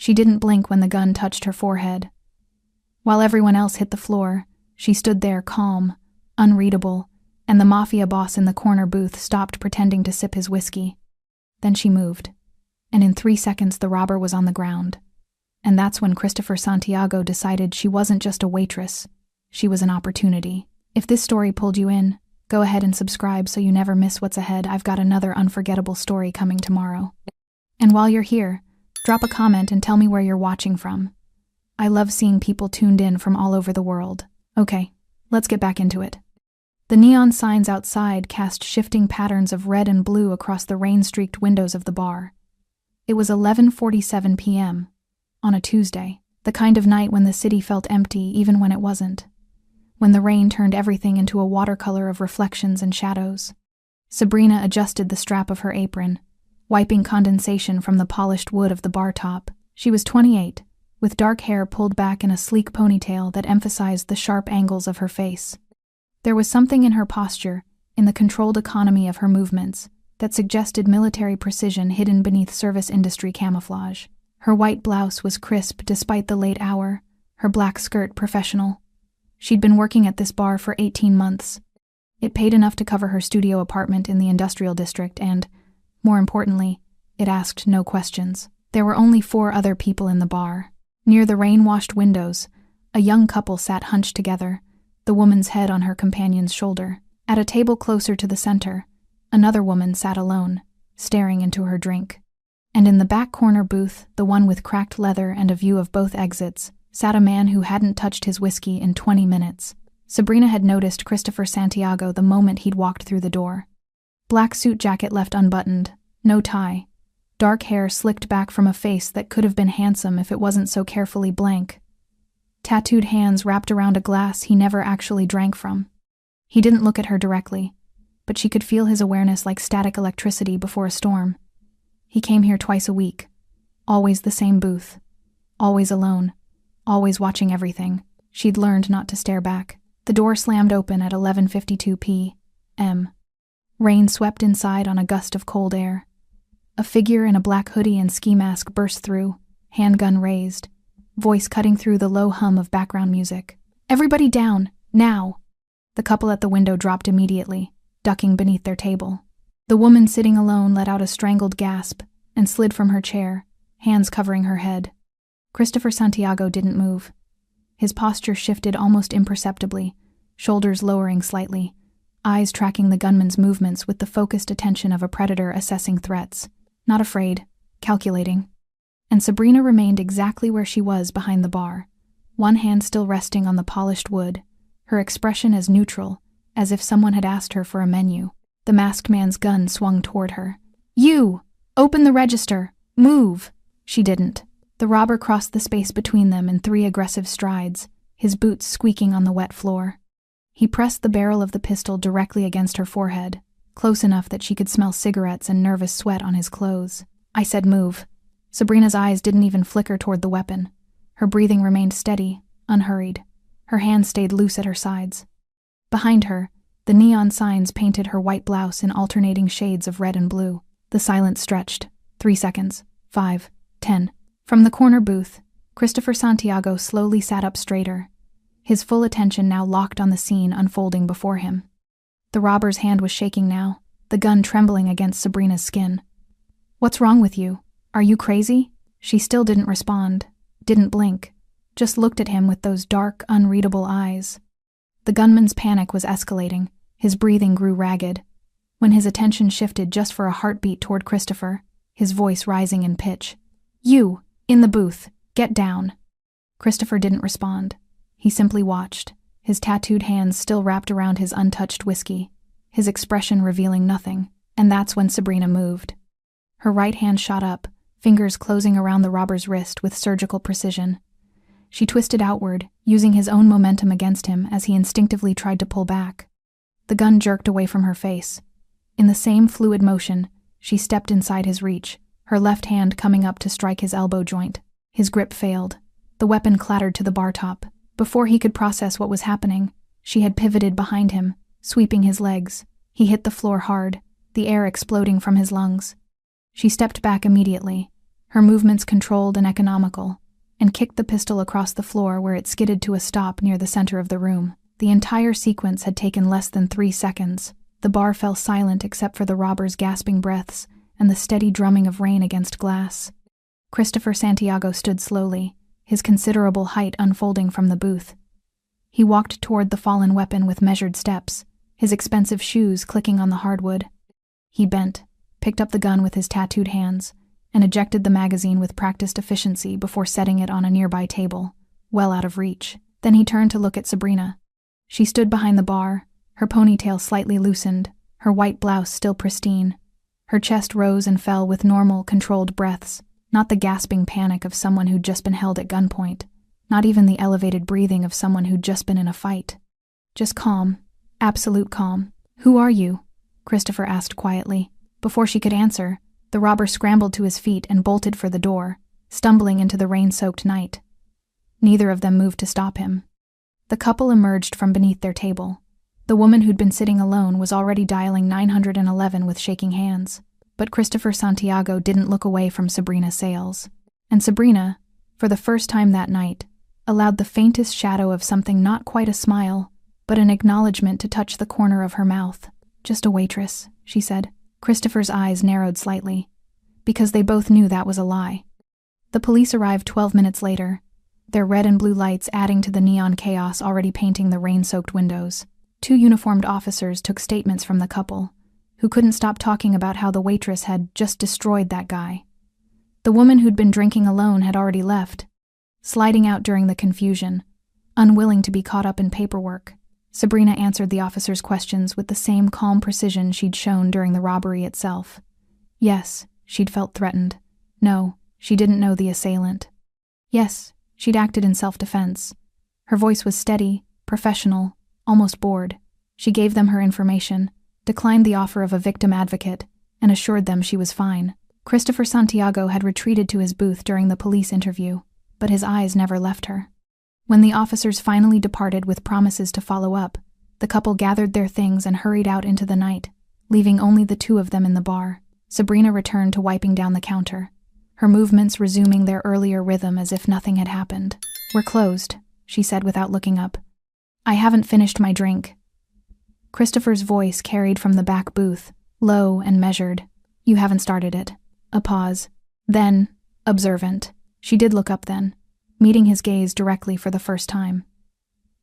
She didn't blink when the gun touched her forehead. While everyone else hit the floor, she stood there calm, unreadable, and the Mafia boss in the corner booth stopped pretending to sip his whiskey. Then she moved, and in 3 seconds the robber was on the ground. And that's when Christopher Santiago decided she wasn't just a waitress, she was an opportunity. If this story pulled you in, go ahead and subscribe so you never miss what's ahead. I've got another unforgettable story coming tomorrow. And while you're here, drop a comment and tell me where you're watching from. I love seeing people tuned in from all over the world. Okay, let's get back into it. The neon signs outside cast shifting patterns of red and blue across the rain-streaked windows of the bar. It was 11:47 p.m. on a Tuesday, the kind of night when the city felt empty even when it wasn't, when the rain turned everything into a watercolor of reflections and shadows. Sabrina adjusted the strap of her apron, wiping condensation from the polished wood of the bar top. She was 28, with dark hair pulled back in a sleek ponytail that emphasized the sharp angles of her face. There was something in her posture, in the controlled economy of her movements, that suggested military precision hidden beneath service industry camouflage. Her white blouse was crisp despite the late hour, her black skirt professional. She'd been working at this bar for 18 months. It paid enough to cover her studio apartment in the industrial district and, more importantly, it asked no questions. There were only 4 other people in the bar. Near the rain-washed windows, a young couple sat hunched together, the woman's head on her companion's shoulder. At a table closer to the center, another woman sat alone, staring into her drink. And in the back corner booth, the one with cracked leather and a view of both exits, sat a man who hadn't touched his whiskey in 20 minutes. Sabrina had noticed Christopher Santiago the moment he'd walked through the door. Black suit jacket left unbuttoned, no tie. Dark hair slicked back from a face that could have been handsome if it wasn't so carefully blank. Tattooed hands wrapped around a glass he never actually drank from. He didn't look at her directly, but she could feel his awareness like static electricity before a storm. He came here twice a week, always the same booth, always alone, always watching everything. She'd learned not to stare back. The door slammed open at 11:52 p.m. Rain swept inside on a gust of cold air. A figure in a black hoodie and ski mask burst through, handgun raised, voice cutting through the low hum of background music. "Everybody down, now!" The couple at the window dropped immediately, ducking beneath their table. The woman sitting alone let out a strangled gasp and slid from her chair, hands covering her head. Christopher Santiago didn't move. His posture shifted almost imperceptibly, shoulders lowering slightly, eyes tracking the gunman's movements with the focused attention of a predator assessing threats. Not afraid, calculating. And Sabrina remained exactly where she was behind the bar, one hand still resting on the polished wood, her expression as neutral, as if someone had asked her for a menu. The masked man's gun swung toward her. "You! Open the register! Move!" She didn't. The robber crossed the space between them in 3 aggressive strides, his boots squeaking on the wet floor. He pressed the barrel of the pistol directly against her forehead, close enough that she could smell cigarettes and nervous sweat on his clothes. "I said move." Sabrina's eyes didn't even flicker toward the weapon. Her breathing remained steady, unhurried. Her hands stayed loose at her sides. Behind her, the neon signs painted her white blouse in alternating shades of red and blue. The silence stretched. 3 seconds. 5. 10. From the corner booth, Christopher Santiago slowly sat up straighter, his full attention now locked on the scene unfolding before him. The robber's hand was shaking now, the gun trembling against Sabrina's skin. "What's wrong with you? Are you crazy?" She still didn't respond, didn't blink, just looked at him with those dark, unreadable eyes. The gunman's panic was escalating, his breathing grew ragged. When his attention shifted just for a heartbeat toward Christopher, his voice rising in pitch. "You, in the booth, get down." Christopher didn't respond. He simply watched, his tattooed hands still wrapped around his untouched whiskey, his expression revealing nothing. And that's when Sabrina moved. Her right hand shot up, fingers closing around the robber's wrist with surgical precision. She twisted outward, using his own momentum against him as he instinctively tried to pull back. The gun jerked away from her face. In the same fluid motion, she stepped inside his reach, her left hand coming up to strike his elbow joint. His grip failed. The weapon clattered to the bar top. Before he could process what was happening, she had pivoted behind him, sweeping his legs. He hit the floor hard, the air exploding from his lungs. She stepped back immediately, her movements controlled and economical, and kicked the pistol across the floor where it skidded to a stop near the center of the room. The entire sequence had taken less than 3 seconds. The bar fell silent except for the robber's gasping breaths and the steady drumming of rain against glass. Christopher Santiago stood slowly, his considerable height unfolding from the booth. He walked toward the fallen weapon with measured steps, his expensive shoes clicking on the hardwood. He bent, picked up the gun with his tattooed hands, and ejected the magazine with practiced efficiency before setting it on a nearby table, well out of reach. Then he turned to look at Sabrina. She stood behind the bar, her ponytail slightly loosened, her white blouse still pristine. Her chest rose and fell with normal, controlled breaths, not the gasping panic of someone who'd just been held at gunpoint, not even the elevated breathing of someone who'd just been in a fight. Just calm, absolute calm. "Who are you?" Christopher asked quietly. Before she could answer, the robber scrambled to his feet and bolted for the door, stumbling into the rain-soaked night. Neither of them moved to stop him. The couple emerged from beneath their table. The woman who'd been sitting alone was already dialing 911 with shaking hands, but Christopher Santiago didn't look away from Sabrina Sales. And Sabrina, for the first time that night, allowed the faintest shadow of something not quite a smile, but an acknowledgement to touch the corner of her mouth. "Just a waitress," she said. Christopher's eyes narrowed slightly, because they both knew that was a lie. The police arrived 12 minutes later, their red and blue lights adding to the neon chaos already painting the rain-soaked windows. 2 uniformed officers took statements from the couple, who couldn't stop talking about how the waitress had just destroyed that guy. The woman who'd been drinking alone had already left, sliding out during the confusion, unwilling to be caught up in paperwork. Sabrina answered the officers' questions with the same calm precision she'd shown during the robbery itself. Yes, she'd felt threatened. No, she didn't know the assailant. Yes, she'd acted in self-defense. Her voice was steady, professional, almost bored. She gave them her information, declined the offer of a victim advocate, and assured them she was fine. Christopher Santiago had retreated to his booth during the police interview, but his eyes never left her. When the officers finally departed with promises to follow up, the couple gathered their things and hurried out into the night, leaving only the 2 of them in the bar. Sabrina returned to wiping down the counter, her movements resuming their earlier rhythm as if nothing had happened. "We're closed," she said without looking up. "I haven't finished my drink." Christopher's voice carried from the back booth, low and measured. "You haven't started it." A pause. Then, observant. She did look up then, meeting his gaze directly for the first time.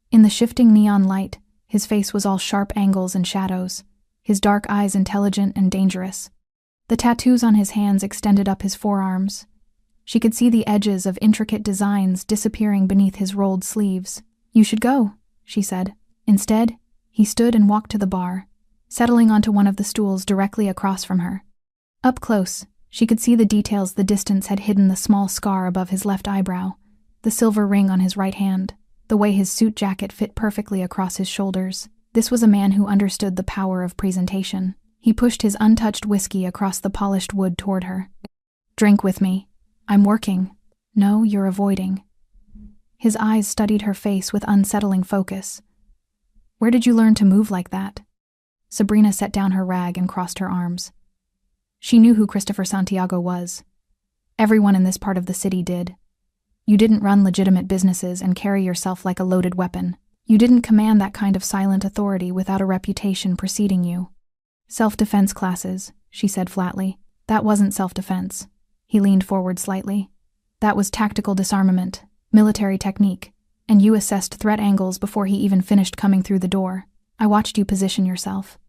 In the shifting neon light, his face was all sharp angles and shadows, his dark eyes intelligent and dangerous. The tattoos on his hands extended up his forearms. She could see the edges of intricate designs disappearing beneath his rolled sleeves. "You should go," she said. Instead, he stood and walked to the bar, settling onto one of the stools directly across from her. Up close, she could see the details the distance had hidden: the small scar above his left eyebrow, the silver ring on his right hand, the way his suit jacket fit perfectly across his shoulders. This was a man who understood the power of presentation. He pushed his untouched whiskey across the polished wood toward her. "Drink with me. I'm working." "No, you're avoiding." His eyes studied her face with unsettling focus. "Where did you learn to move like that?" Sabrina set down her rag and crossed her arms. She knew who Christopher Santiago was. Everyone in this part of the city did. You didn't run legitimate businesses and carry yourself like a loaded weapon. You didn't command that kind of silent authority without a reputation preceding you. "Self-defense classes," she said flatly. "That wasn't self-defense." He leaned forward slightly. "That was tactical disarmament, military technique, and you assessed threat angles before he even finished coming through the door. I watched you position yourself."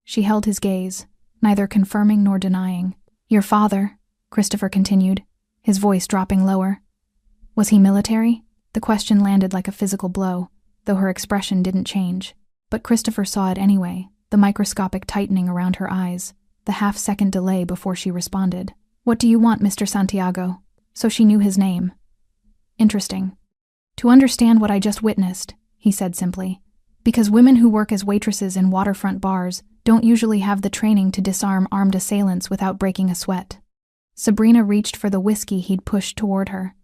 She held his gaze, neither confirming nor denying. "Your father," Christopher continued, his voice dropping lower. "Was he military?" The question landed like a physical blow, though her expression didn't change. But Christopher saw it anyway, the microscopic tightening around her eyes, the half-second delay before she responded. "What do you want, Mr. Santiago?" So she knew his name. "Interesting." "To understand what I just witnessed," he said simply. "Because women who work as waitresses in waterfront bars don't usually have the training to disarm armed assailants without breaking a sweat." Sabrina reached for the whiskey he'd pushed toward her.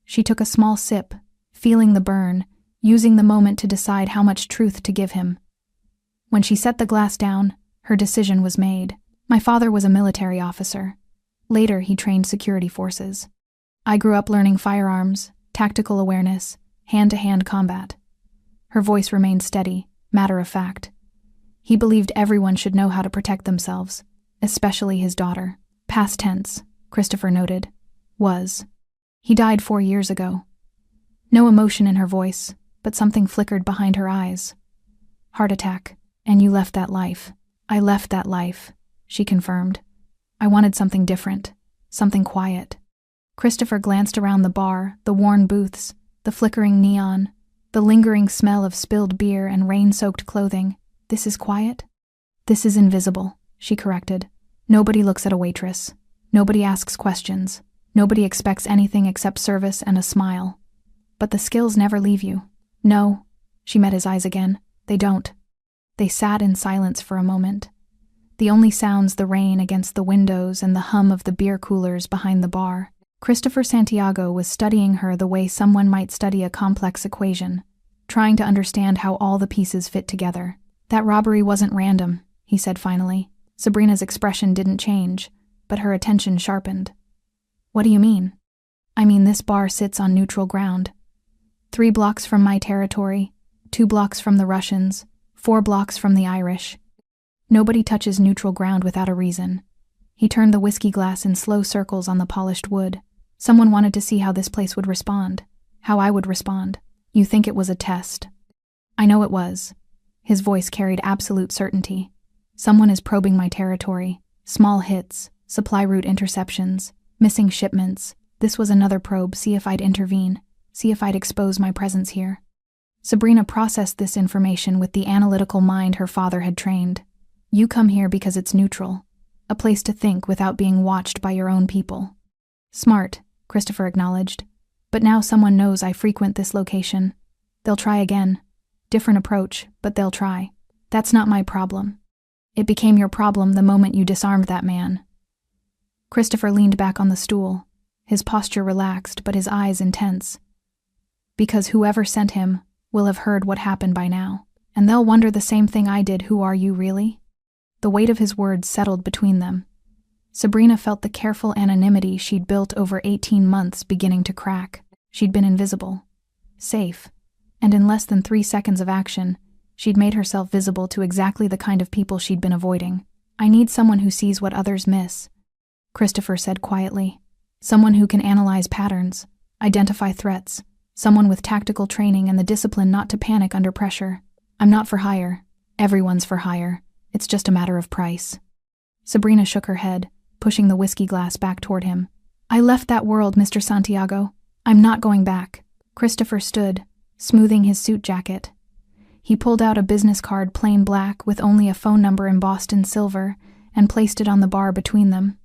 She took a small sip, feeling the burn, using the moment to decide how much truth to give him. When she set the glass down, her decision was made. "My father was a military officer. Later, he trained security forces. I grew up learning firearms, tactical awareness, hand-to-hand combat. Her voice remained steady, matter of fact. He believed everyone should know how to protect themselves, especially his daughter. Past tense, Christopher noted. Was. He died 4 years ago. No emotion in her voice, but something flickered behind her eyes. Heart attack. And you left that life. I left that life, she confirmed. I wanted something different, something quiet. Christopher glanced around the bar, the worn booths, the flickering neon, the lingering smell of spilled beer and rain-soaked clothing. This is quiet? This is invisible, she corrected. Nobody looks at a waitress. Nobody asks questions. Nobody expects anything except service and a smile. But the skills never leave you. No, she met his eyes again. They don't. They sat in silence for a moment. The only sounds the rain against the windows and the hum of the beer coolers behind the bar. Christopher Santiago was studying her the way someone might study a complex equation, trying to understand how all the pieces fit together. That robbery wasn't random, he said finally. Sabrina's expression didn't change, but her attention sharpened. What do you mean? I mean, this bar sits on neutral ground. 3 blocks from my territory, 2 blocks from the Russians, 4 blocks from the Irish. Nobody touches neutral ground without a reason. He turned the whiskey glass in slow circles on the polished wood. Someone wanted to see how this place would respond, how I would respond. You think it was a test? I know it was. His voice carried absolute certainty. Someone is probing my territory. Small hits, supply route interceptions, missing shipments. This was another probe, see if I'd intervene, see if I'd expose my presence here. Sabrina processed this information with the analytical mind her father had trained. You come here because it's neutral, a place to think without being watched by your own people. Smart, Christopher acknowledged. But now someone knows I frequent this location. They'll try again. Different approach, but they'll try. That's not my problem. It became your problem the moment you disarmed that man. Christopher leaned back on the stool, his posture relaxed but his eyes intense. Because whoever sent him will have heard what happened by now, and they'll wonder the same thing I did. Who are you, really? The weight of his words settled between them. Sabrina felt the careful anonymity she'd built over 18 months beginning to crack. She'd been invisible, safe, and in less than 3 seconds of action, she'd made herself visible to exactly the kind of people she'd been avoiding. I need someone who sees what others miss, Christopher said quietly. Someone who can analyze patterns, identify threats, someone with tactical training and the discipline not to panic under pressure. I'm not for hire. Everyone's for hire. It's just a matter of price. Sabrina shook her head, pushing the whiskey glass back toward him. I left that world, Mr. Santiago. I'm not going back. Christopher stood, smoothing his suit jacket. He pulled out a business card, plain black, with only a phone number embossed in silver, and placed it on the bar between them.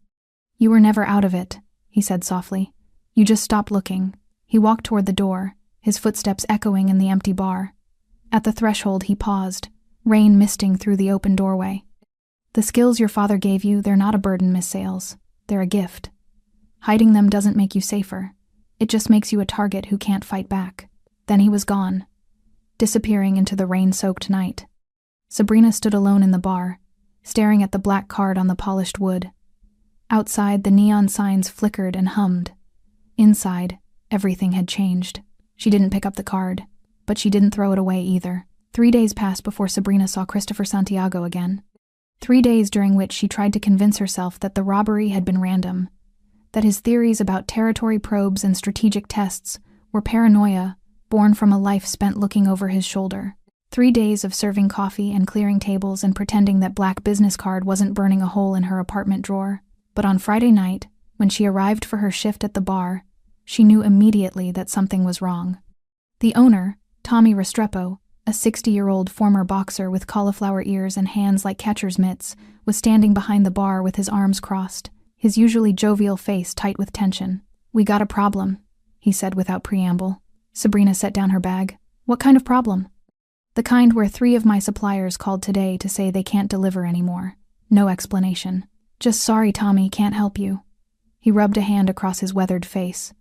You were never out of it, he said softly. You just stopped looking. He walked toward the door, his footsteps echoing in the empty bar. At the threshold he paused, rain misting through the open doorway. The skills your father gave you, they're not a burden, Miss Sales. They're a gift. Hiding them doesn't make you safer. It just makes you a target who can't fight back. Then he was gone, disappearing into the rain-soaked night. Sabrina stood alone in the bar, staring at the black card on the polished wood. Outside, the neon signs flickered and hummed. Inside, everything had changed. She didn't pick up the card, but she didn't throw it away either. 3 days passed before Sabrina saw Christopher Santiago again. 3 days during which she tried to convince herself that the robbery had been random, that his theories about territory probes and strategic tests were paranoia born from a life spent looking over his shoulder. 3 days of serving coffee and clearing tables and pretending that black business card wasn't burning a hole in her apartment drawer. But on Friday night, when she arrived for her shift at the bar, she knew immediately that something was wrong. The owner, Tommy Restrepo, a 60-year-old former boxer with cauliflower ears and hands like catcher's mitts, was standing behind the bar with his arms crossed, his usually jovial face tight with tension. We got a problem, he said without preamble. Sabrina set down her bag. What kind of problem? The kind where 3 of my suppliers called today to say they can't deliver anymore. No explanation. Just sorry, Tommy, can't help you. He rubbed a hand across his weathered face.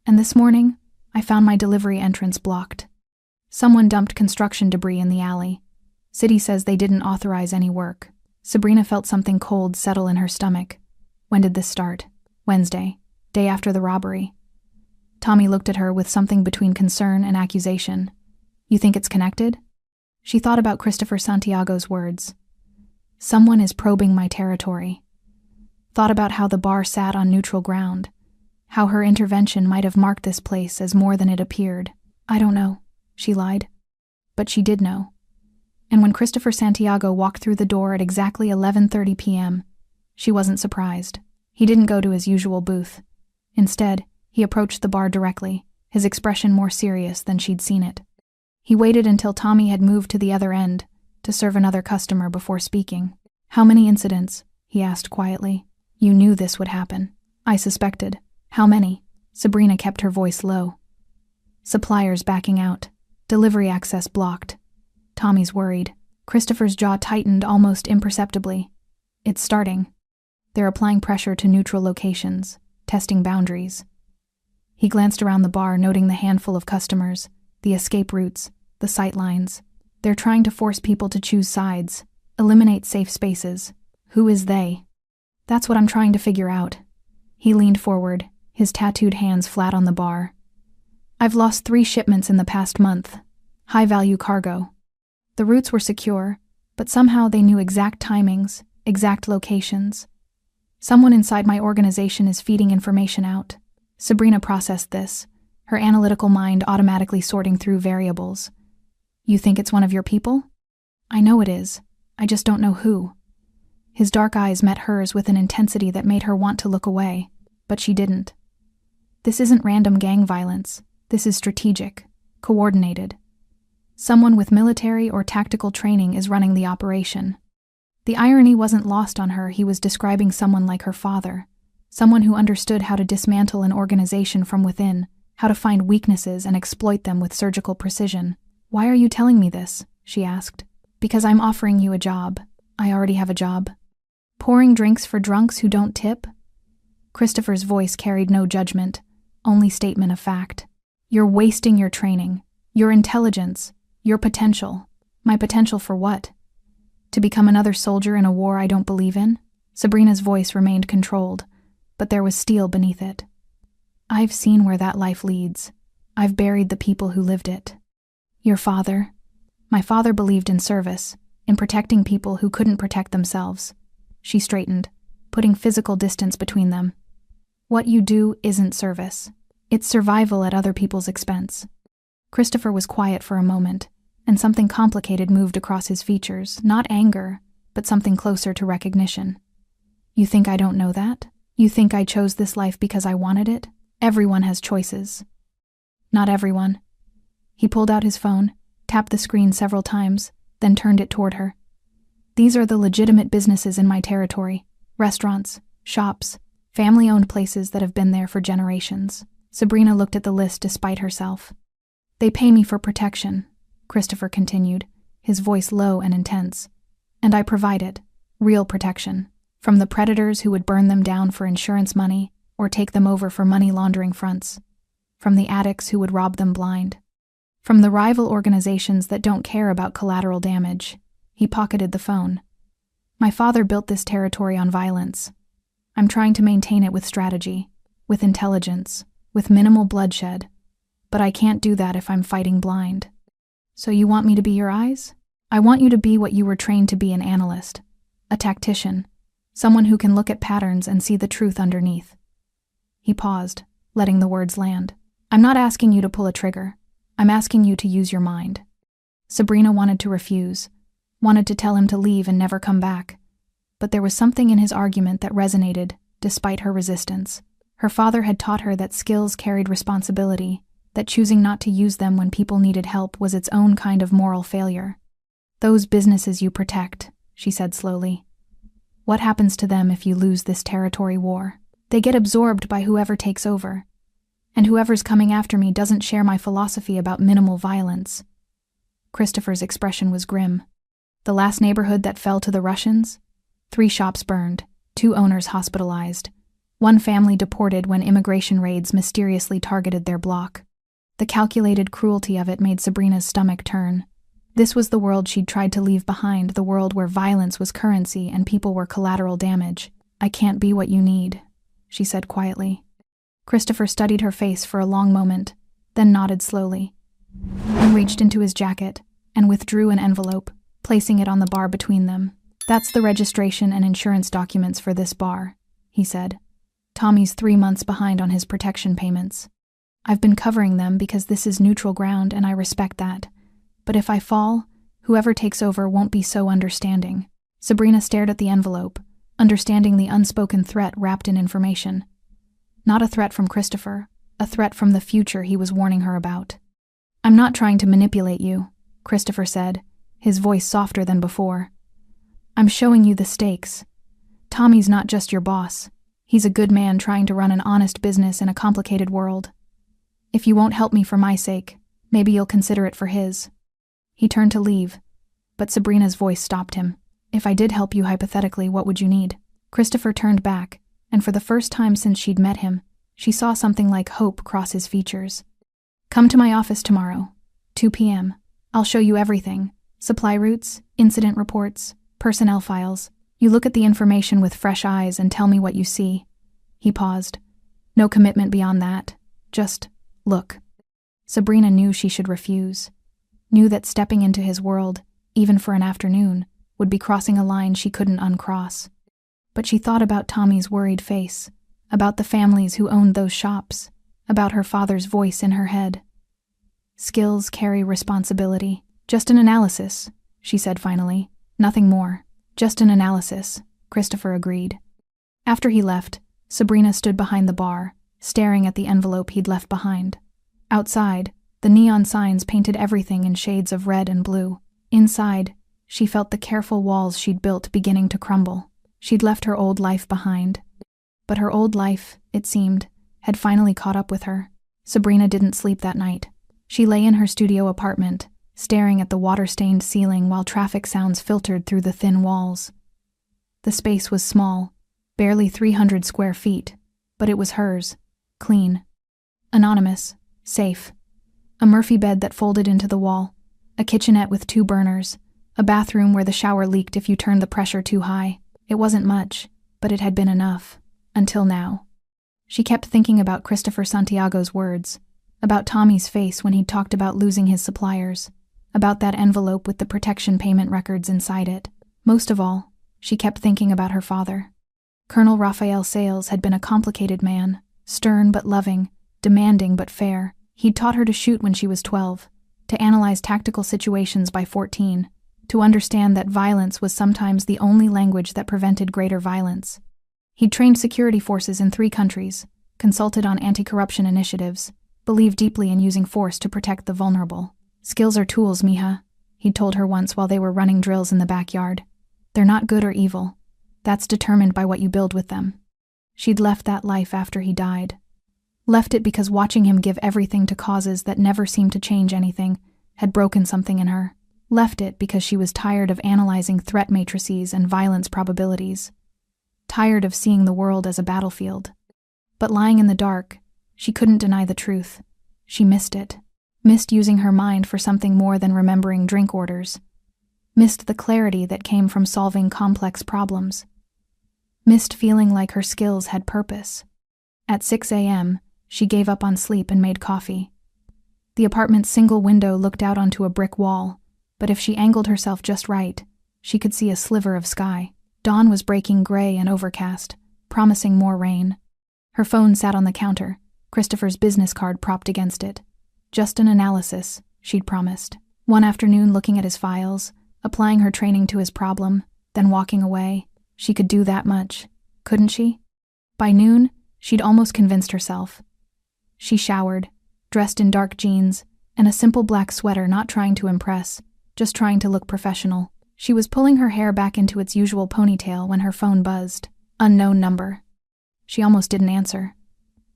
And this morning, I found my delivery entrance blocked. Someone dumped construction debris in the alley. City says they didn't authorize any work. Sabrina felt something cold settle in her stomach. When did this start? Wednesday, day after the robbery. Tommy looked at her with something between concern and accusation. You think it's connected? She thought about Christopher Santiago's words. Someone is probing my territory. Thought about how the bar sat on neutral ground, how her intervention might have marked this place as more than it appeared. I don't know, she lied. But she did know. And when Christopher Santiago walked through the door at exactly 11:30 p.m., she wasn't surprised. He didn't go to his usual booth. Instead, he approached the bar directly, his expression more serious than she'd seen it. He waited until Tommy had moved to the other end to serve another customer before speaking. How many incidents? He asked quietly. You knew this would happen. I suspected. How many? Sabrina kept her voice low. Suppliers backing out. Delivery access blocked. Tommy's worried. Christopher's jaw tightened almost imperceptibly. It's starting. They're applying pressure to neutral locations, testing boundaries. He glanced around the bar, noting the handful of customers, the escape routes, the sight lines. They're trying to force people to choose sides, eliminate safe spaces. Who is they? That's what I'm trying to figure out. He leaned forward, his tattooed hands flat on the bar. I've lost 3 shipments in the past month. High-value cargo. The routes were secure, but somehow they knew exact timings, exact locations. Someone inside my organization is feeding information out. Sabrina processed this, her analytical mind automatically sorting through variables. You think it's one of your people? I know it is. I just don't know who. His dark eyes met hers with an intensity that made her want to look away, but she didn't. This isn't random gang violence. This is strategic, coordinated. Someone with military or tactical training is running the operation. The irony wasn't lost on her. He was describing someone like her father, someone who understood how to dismantle an organization from within, how to find weaknesses and exploit them with surgical precision. Why are you telling me this? She asked. Because I'm offering you a job. I already have a job. Pouring drinks for drunks who don't tip? Christopher's voice carried no judgment, only statement of fact. You're wasting your training, your intelligence, your potential. My potential for what? To become another soldier in a war I don't believe in? Sabrina's voice remained controlled, but there was steel beneath it. I've seen where that life leads. I've buried the people who lived it. Your father? My father believed in service, in protecting people who couldn't protect themselves. She straightened, putting physical distance between them. What you do isn't service. It's survival at other people's expense. Christopher was quiet for a moment, and something complicated moved across his features, not anger, but something closer to recognition. You think I don't know that? You think I chose this life because I wanted it? Everyone has choices. Not everyone. He pulled out his phone, tapped the screen several times, then turned it toward her. These are the legitimate businesses in my territory. Restaurants, shops, family-owned places that have been there for generations. Sabrina looked at the list despite herself. They pay me for protection, Christopher continued, his voice low and intense. And I provide it, real protection, from the predators who would burn them down for insurance money or take them over for money laundering fronts, from the addicts who would rob them blind, from the rival organizations that don't care about collateral damage. He pocketed the phone. My father built this territory on violence. I'm trying to maintain it with strategy, with intelligence, with minimal bloodshed, but I can't do that if I'm fighting blind. So you want me to be your eyes? I want you to be what you were trained to be, an analyst, a tactician, someone who can look at patterns and see the truth underneath. He paused, letting the words land. I'm not asking you to pull a trigger. I'm asking you to use your mind. Sabrina wanted to refuse, wanted to tell him to leave and never come back, but there was something in his argument that resonated, despite her resistance. Her father had taught her that skills carried responsibility, that choosing not to use them when people needed help was its own kind of moral failure. Those businesses you protect, she said slowly. What happens to them if you lose this territory war? They get absorbed by whoever takes over. And whoever's coming after me doesn't share my philosophy about minimal violence. Christopher's expression was grim. The last neighborhood that fell to the Russians? 3 shops burned, 2 owners hospitalized, 1 family deported when immigration raids mysteriously targeted their block. The calculated cruelty of it made Sabrina's stomach turn. This was the world she'd tried to leave behind, the world where violence was currency and people were collateral damage. I can't be what you need, she said quietly. Christopher studied her face for a long moment, then nodded slowly. He reached into his jacket and withdrew an envelope, placing it on the bar between them. That's the registration and insurance documents for this bar, he said. Tommy's 3 months behind on his protection payments. I've been covering them because this is neutral ground and I respect that. But if I fall, whoever takes over won't be so understanding. Sabrina stared at the envelope, understanding the unspoken threat wrapped in information. Not a threat from Christopher, a threat from the future he was warning her about. I'm not trying to manipulate you, Christopher said, his voice softer than before. I'm showing you the stakes. Tommy's not just your boss. He's a good man trying to run an honest business in a complicated world. If you won't help me for my sake, maybe you'll consider it for his. He turned to leave, but Sabrina's voice stopped him. If I did help you hypothetically, what would you need? Christopher turned back, and for the first time since she'd met him, she saw something like hope cross his features. Come to my office tomorrow, 2 p.m. I'll show you everything. Supply routes, incident reports, personnel files. You look at the information with fresh eyes and tell me what you see. He paused. No commitment beyond that. Just look. Sabrina knew she should refuse. Knew that stepping into his world, even for an afternoon, would be crossing a line she couldn't uncross. But she thought about Tommy's worried face, about the families who owned those shops, about her father's voice in her head. Skills carry responsibility. Just an analysis, she said finally. Nothing more. Just an analysis, Christopher agreed. After he left, Sabrina stood behind the bar, staring at the envelope he'd left behind. Outside, the neon signs painted everything in shades of red and blue. Inside, she felt the careful walls she'd built beginning to crumble. She'd left her old life behind. But her old life, it seemed, had finally caught up with her. Sabrina didn't sleep that night. She lay in her studio apartment, staring at the water-stained ceiling while traffic sounds filtered through the thin walls. The space was small, barely 300 square feet, but it was hers, clean. Anonymous, safe. A Murphy bed that folded into the wall, a kitchenette with 2 burners, a bathroom where the shower leaked if you turned the pressure too high. It wasn't much, but it had been enough. Until now. She kept thinking about Christopher Santiago's words, about Tommy's face when he'd talked about losing his suppliers, about that envelope with the protection payment records inside it. Most of all, she kept thinking about her father. Colonel Raphael Sales had been a complicated man, stern but loving, demanding but fair. He'd taught her to shoot when she was 12, to analyze tactical situations by 14, to understand that violence was sometimes the only language that prevented greater violence. He'd trained security forces in 3 countries, consulted on anti-corruption initiatives, believed deeply in using force to protect the vulnerable. Skills are tools, mija, he'd told her once while they were running drills in the backyard. They're not good or evil. That's determined by what you build with them. She'd left that life after he died. Left it because watching him give everything to causes that never seemed to change anything had broken something in her. Left it because she was tired of analyzing threat matrices and violence probabilities. Tired of seeing the world as a battlefield. But lying in the dark, she couldn't deny the truth. She missed it. Missed using her mind for something more than remembering drink orders. Missed the clarity that came from solving complex problems. Missed feeling like her skills had purpose. At 6 a.m., she gave up on sleep and made coffee. The apartment's single window looked out onto a brick wall, but if she angled herself just right, she could see a sliver of sky. Dawn was breaking gray and overcast, promising more rain. Her phone sat on the counter, Christopher's business card propped against it. Just an analysis, she'd promised. One afternoon looking at his files, applying her training to his problem, then walking away. She could do that much, couldn't she? By noon, she'd almost convinced herself. She showered, dressed in dark jeans, and a simple black sweater, not trying to impress, just trying to look professional. She was pulling her hair back into its usual ponytail when her phone buzzed. Unknown number. She almost didn't answer.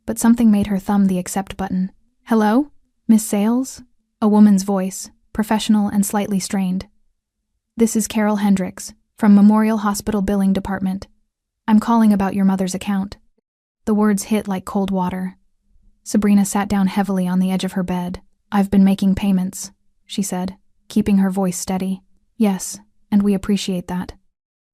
But something made her thumb the accept button. Hello? Miss Sales? A woman's voice, professional and slightly strained. This is Carol Hendricks, from Memorial Hospital Billing Department. I'm calling about your mother's account. The words hit like cold water. Sabrina sat down heavily on the edge of her bed. I've been making payments, she said, keeping her voice steady. Yes, and we appreciate that.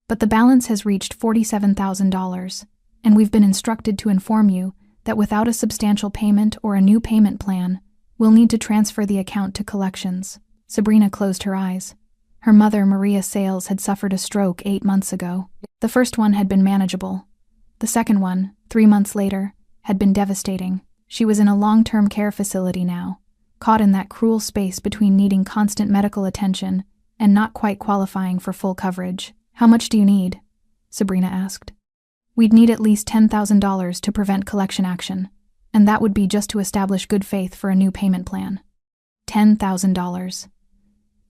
But the balance has reached $47,000, and we've been instructed to inform you that without a substantial payment or a new payment plan, we'll need to transfer the account to collections. Sabrina closed her eyes. Her mother, Maria Sales, had suffered a stroke 8 months ago. The first one had been manageable. The second one, 3 months later, had been devastating. She was in a long-term care facility now, caught in that cruel space between needing constant medical attention and not quite qualifying for full coverage. "How much do you need?" Sabrina asked. "We'd need at least $10,000 to prevent collection action, and that would be just to establish good faith for a new payment plan." $10,000.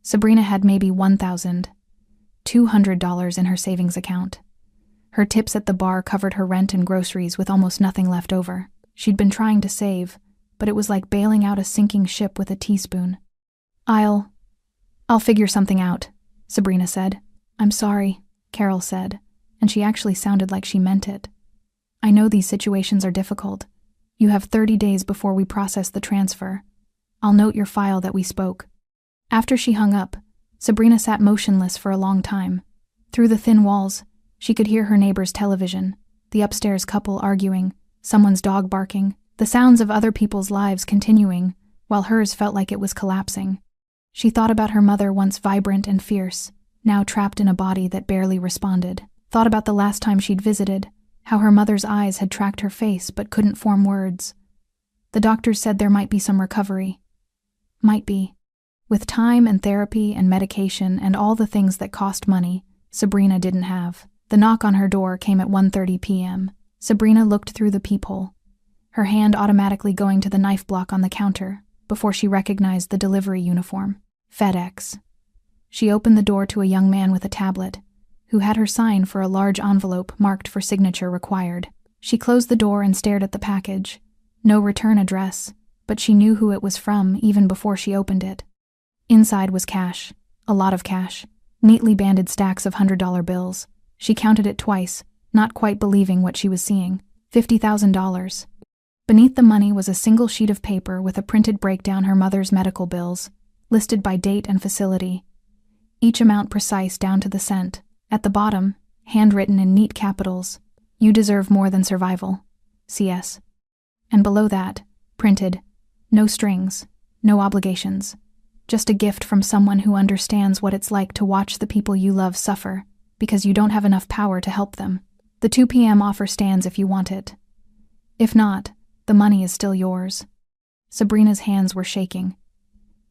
Sabrina had maybe $1,200 in her savings account. Her tips at the bar covered her rent and groceries with almost nothing left over. She'd been trying to save, but it was like bailing out a sinking ship with a teaspoon. I'll figure something out," Sabrina said. "I'm sorry," Carol said, and she actually sounded like she meant it. "I know these situations are difficult. You have 30 days before we process the transfer. I'll note your file that we spoke." After she hung up, Sabrina sat motionless for a long time. Through the thin walls, she could hear her neighbor's television, the upstairs couple arguing, someone's dog barking, the sounds of other people's lives continuing, while hers felt like it was collapsing. She thought about her mother, once vibrant and fierce, now trapped in a body that barely responded. Thought about the last time she'd visited, how her mother's eyes had tracked her face but couldn't form words. The doctors said there might be some recovery. Might be. With time and therapy and medication and all the things that cost money, Sabrina didn't have. The knock on her door came at 1:30 p.m. Sabrina looked through the peephole, her hand automatically going to the knife block on the counter before she recognized the delivery uniform. FedEx. She opened the door to a young man with a tablet, who had her sign for a large envelope marked for signature required. She closed the door and stared at the package. No return address, but she knew who it was from even before she opened it. Inside was cash, a lot of cash, neatly banded stacks of $100 bills. She counted it twice, not quite believing what she was seeing. $50,000. Beneath the money was a single sheet of paper with a printed breakdown her mother's medical bills, listed by date and facility. Each amount precise down to the cent. At the bottom, handwritten in neat capitals, "You deserve more than survival. CS." And below that, printed, "No strings, no obligations. Just a gift from someone who understands what it's like to watch the people you love suffer because you don't have enough power to help them. The 2 p.m. offer stands if you want it. If not, the money is still yours." Sabrina's hands were shaking.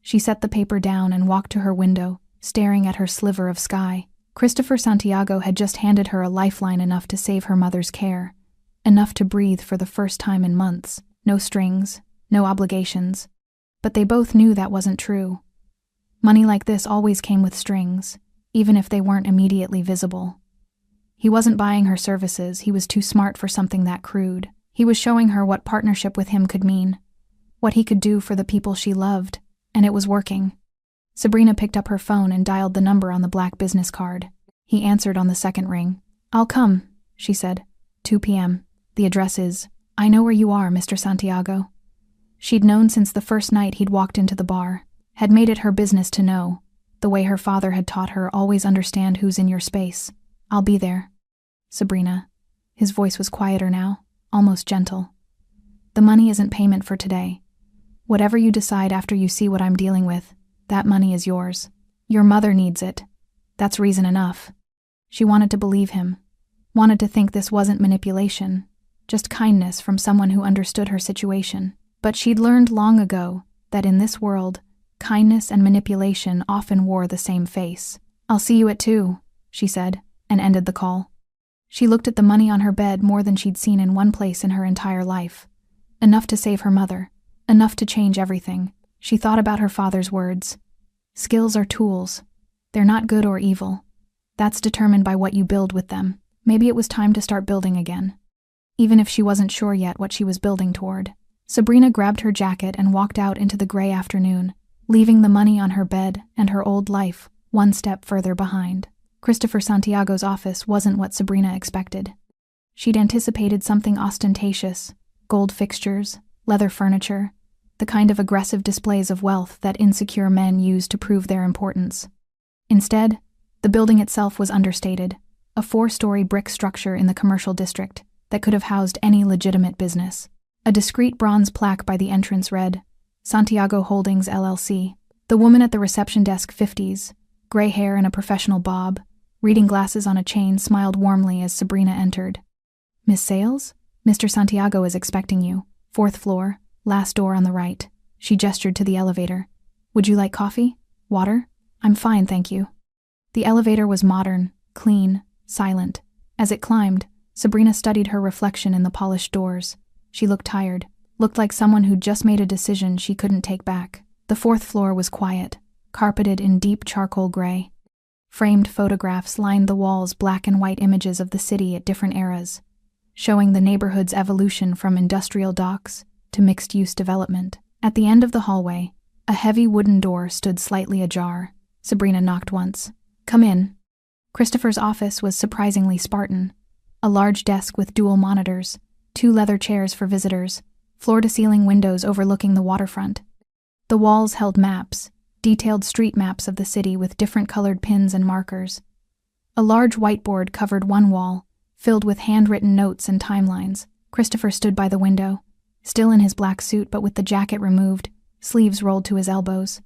She set the paper down and walked to her window, staring at her sliver of sky. Christopher Santiago had just handed her a lifeline enough to save her mother's care, enough to breathe for the first time in months. No strings, no obligations. But they both knew that wasn't true. Money like this always came with strings, even if they weren't immediately visible. He wasn't buying her services, he was too smart for something that crude. He was showing her what partnership with him could mean, what he could do for the people she loved, and it was working. Sabrina picked up her phone and dialed the number on the black business card. He answered on the second ring. "I'll come," she said. 2 p.m. "The address is—" "I know where you are, Mr. Santiago." She'd known since the first night he'd walked into the bar, had made it her business to know, the way her father had taught her, always understand who's in your space. "I'll be there." "Sabrina." His voice was quieter now, almost gentle. "The money isn't payment for today. Whatever you decide after you see what I'm dealing with, that money is yours. Your mother needs it. That's reason enough." She wanted to believe him, wanted to think this wasn't manipulation, just kindness from someone who understood her situation. But she'd learned long ago that in this world, kindness and manipulation often wore the same face. "I'll see you at 2, she said, and ended the call. She looked at the money on her bed more than she'd seen in one place in her entire life. Enough to save her mother, enough to change everything. She thought about her father's words. "Skills are tools. They're not good or evil. That's determined by what you build with them." Maybe it was time to start building again, even if she wasn't sure yet what she was building toward. Sabrina grabbed her jacket and walked out into the gray afternoon, leaving the money on her bed and her old life one step further behind. Christopher Santiago's office wasn't what Sabrina expected. She'd anticipated something ostentatious, gold fixtures, leather furniture, the kind of aggressive displays of wealth that insecure men use to prove their importance. Instead, the building itself was understated, a 4-story brick structure in the commercial district that could have housed any legitimate business. A discreet bronze plaque by the entrance read, Santiago Holdings LLC. The woman at the reception desk, 50s, gray hair and a professional bob, reading glasses on a chain, smiled warmly as Sabrina entered. Miss Sales? Mr. Santiago is expecting you. 4th floor, last door on the right. She gestured to the elevator. Would you like coffee? Water? I'm fine, thank you. The elevator was modern, clean, silent. As it climbed, Sabrina studied her reflection in the polished doors. She looked tired, looked like someone who'd just made a decision she couldn't take back. The 4th floor was quiet, carpeted in deep charcoal gray. Framed photographs lined the walls, black and white images of the city at different eras, showing the neighborhood's evolution from industrial docks to mixed-use development. At the end of the hallway, a heavy wooden door stood slightly ajar. Sabrina knocked once. Come in. Christopher's office was surprisingly Spartan. A large desk with dual monitors, 2 leather chairs for visitors, floor-to-ceiling windows overlooking the waterfront. The walls held maps, detailed street maps of the city with different colored pins and markers. A large whiteboard covered one wall, filled with handwritten notes and timelines. Christopher stood by the window, still in his black suit but with the jacket removed, sleeves rolled to his elbows.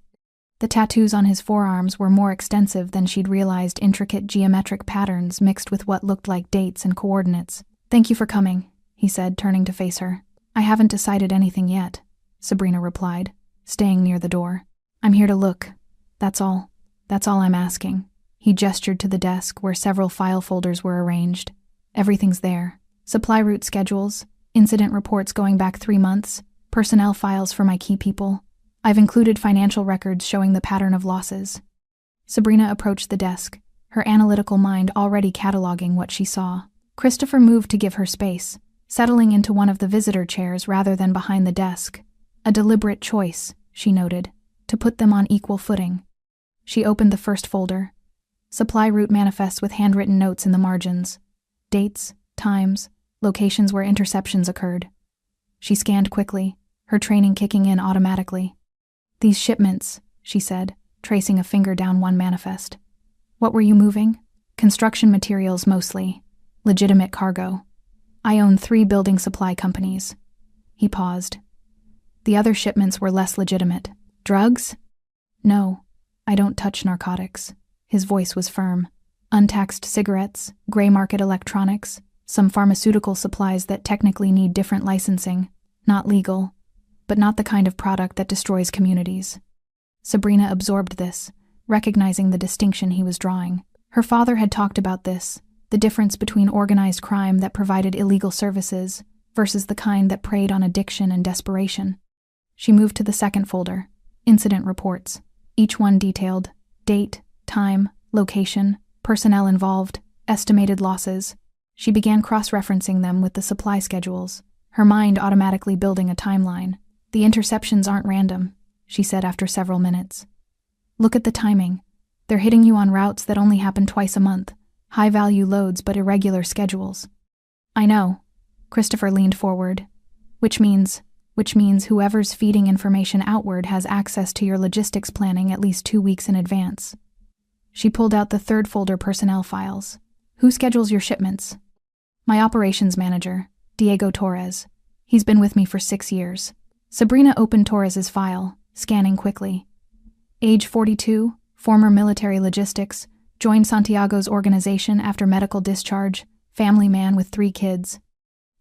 The tattoos on his forearms were more extensive than she'd realized, intricate geometric patterns mixed with what looked like dates and coordinates. Thank you for coming, he said, turning to face her. I haven't decided anything yet, Sabrina replied, staying near the door. I'm here to look. That's all. That's all I'm asking. He gestured to the desk where several file folders were arranged. Everything's there. Supply route schedules, incident reports going back 3 months, personnel files for my key people. I've included financial records showing the pattern of losses. Sabrina approached the desk, her analytical mind already cataloging what she saw. Christopher moved to give her space, settling into one of the visitor chairs rather than behind the desk. A deliberate choice, she noted, to put them on equal footing. She opened the first folder. Supply route manifests with handwritten notes in the margins. Dates, times, locations where interceptions occurred. She scanned quickly, her training kicking in automatically. These shipments, she said, tracing a finger down one manifest. What were you moving? Construction materials mostly. Legitimate cargo. I own 3 building supply companies. He paused. The other shipments were less legitimate. Drugs? No, I don't touch narcotics. His voice was firm. Untaxed cigarettes, gray market electronics, some pharmaceutical supplies that technically need different licensing. Not legal, but not the kind of product that destroys communities. Sabrina absorbed this, recognizing the distinction he was drawing. Her father had talked about this, the difference between organized crime that provided illegal services versus the kind that preyed on addiction and desperation. She moved to the second folder, incident reports, each one detailed, date, time, location, personnel involved, estimated losses. She began cross-referencing them with the supply schedules, her mind automatically building a timeline. The interceptions aren't random, she said after several minutes. Look at the timing. They're hitting you on routes that only happen twice a month, high-value loads but irregular schedules. I know. Christopher leaned forward. Which means whoever's feeding information outward has access to your logistics planning at least 2 weeks in advance. She pulled out the third folder, personnel files. Who schedules your shipments? My operations manager, Diego Torres. He's been with me for 6 years. Sabrina opened Torres's file, scanning quickly. Age 42, former military logistics, joined Santiago's organization after medical discharge, family man with 3 kids.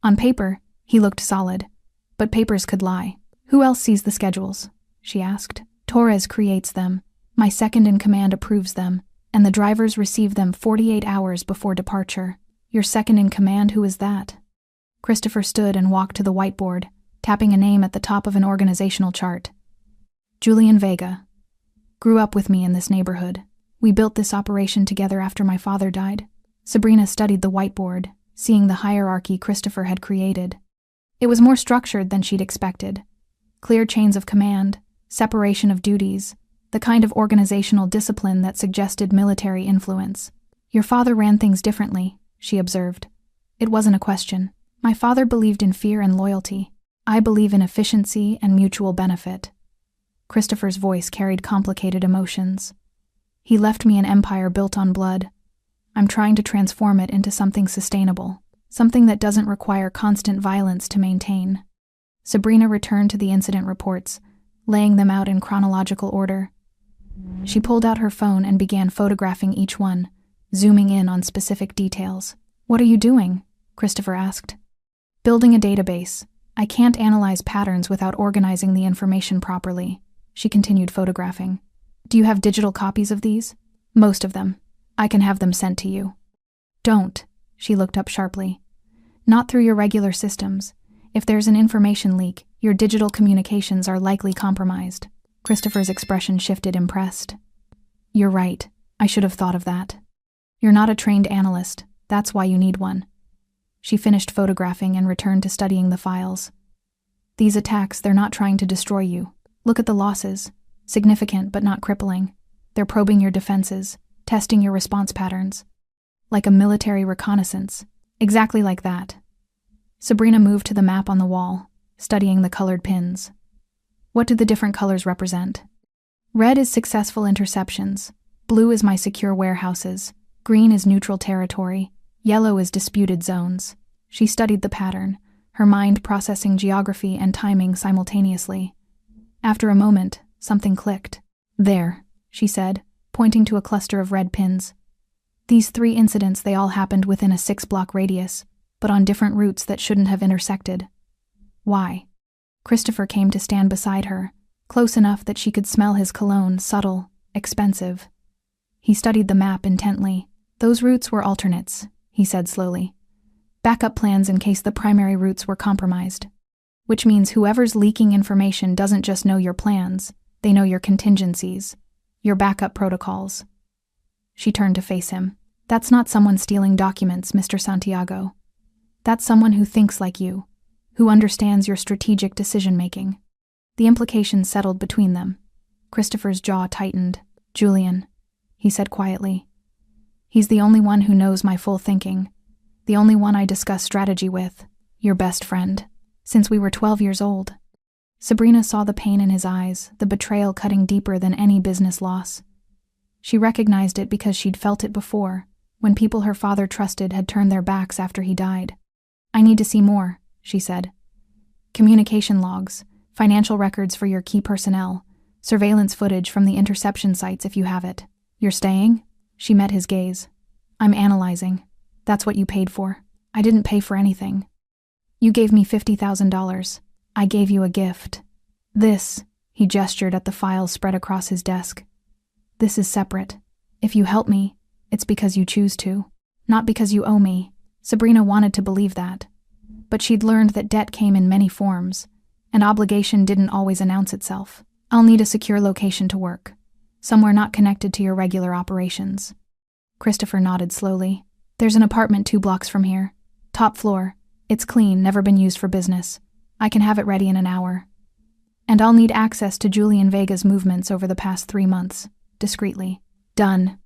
On paper, he looked solid, but papers could lie. Who else sees the schedules? She asked. Torres creates them. My second-in-command approves them, and the drivers receive them 48 hours before departure. Your second-in-command, who is that? Christopher stood and walked to the whiteboard, tapping a name at the top of an organizational chart. Julian Vega. Grew up with me in this neighborhood. We built this operation together after my father died. Sabrina studied the whiteboard, seeing the hierarchy Christopher had created. It was more structured than she'd expected. Clear chains of command, separation of duties, the kind of organizational discipline that suggested military influence. Your father ran things differently, she observed. It wasn't a question. My father believed in fear and loyalty. I believe in efficiency and mutual benefit. Christopher's voice carried complicated emotions. He left me an empire built on blood. I'm trying to transform it into something sustainable, something that doesn't require constant violence to maintain. Sabrina returned to the incident reports, laying them out in chronological order. She pulled out her phone and began photographing each one, zooming in on specific details. "What are you doing?" Christopher asked. "Building a database. I can't analyze patterns without organizing the information properly." She continued photographing. "Do you have digital copies of these?" "Most of them. I can have them sent to you." "Don't." She looked up sharply. "Not through your regular systems. If there's an information leak, your digital communications are likely compromised." Christopher's expression shifted, impressed. "You're right. I should have thought of that. You're not a trained analyst. That's why you need one." She finished photographing and returned to studying the files. "These attacks, they're not trying to destroy you. Look at the losses. Significant but not crippling. They're probing your defenses, testing your response patterns. Like a military reconnaissance. Exactly like that." Sabrina moved to the map on the wall, studying the colored pins. "What do the different colors represent?" "Red is successful interceptions. Blue is my secure warehouses. Green is neutral territory. Yellow is disputed zones." She studied the pattern, her mind processing geography and timing simultaneously. After a moment, something clicked. "There," she said, pointing to a cluster of red pins. "These 3 incidents, they all happened within a 6-block radius, but on different routes that shouldn't have intersected." "Why?" Christopher came to stand beside her, close enough that she could smell his cologne, subtle, expensive. He studied the map intently. "Those routes were alternates," he said slowly. "Backup plans in case the primary routes were compromised. Which means whoever's leaking information doesn't just know your plans, they know your contingencies, your backup protocols." She turned to face him. "That's not someone stealing documents, Mr. Santiago. That's someone who thinks like you, who understands your strategic decision-making." The implications settled between them. Christopher's jaw tightened. "Julian," he said quietly. "He's the only one who knows my full thinking, the only one I discuss strategy with, your best friend, since we were 12 years old." Sabrina saw the pain in his eyes, the betrayal cutting deeper than any business loss. She recognized it because she'd felt it before, when people her father trusted had turned their backs after he died. "I need to see more," she said. "Communication logs, financial records for your key personnel, surveillance footage from the interception sites if you have it. You're staying?" She met his gaze. "I'm analyzing. That's what you paid for. I didn't pay for anything. You gave me $50,000. I gave you a gift. This," he gestured at the files spread across his desk. "This is separate. If you help me, it's because you choose to, not because you owe me." Sabrina wanted to believe that, but she'd learned that debt came in many forms, and obligation didn't always announce itself. "I'll need a secure location to work, somewhere not connected to your regular operations." Christopher nodded slowly. "There's an apartment 2 blocks from here. Top floor. It's clean, never been used for business. I can have it ready in an hour. And I'll need access to Julian Vega's movements over the past 3 months, discreetly." "Done."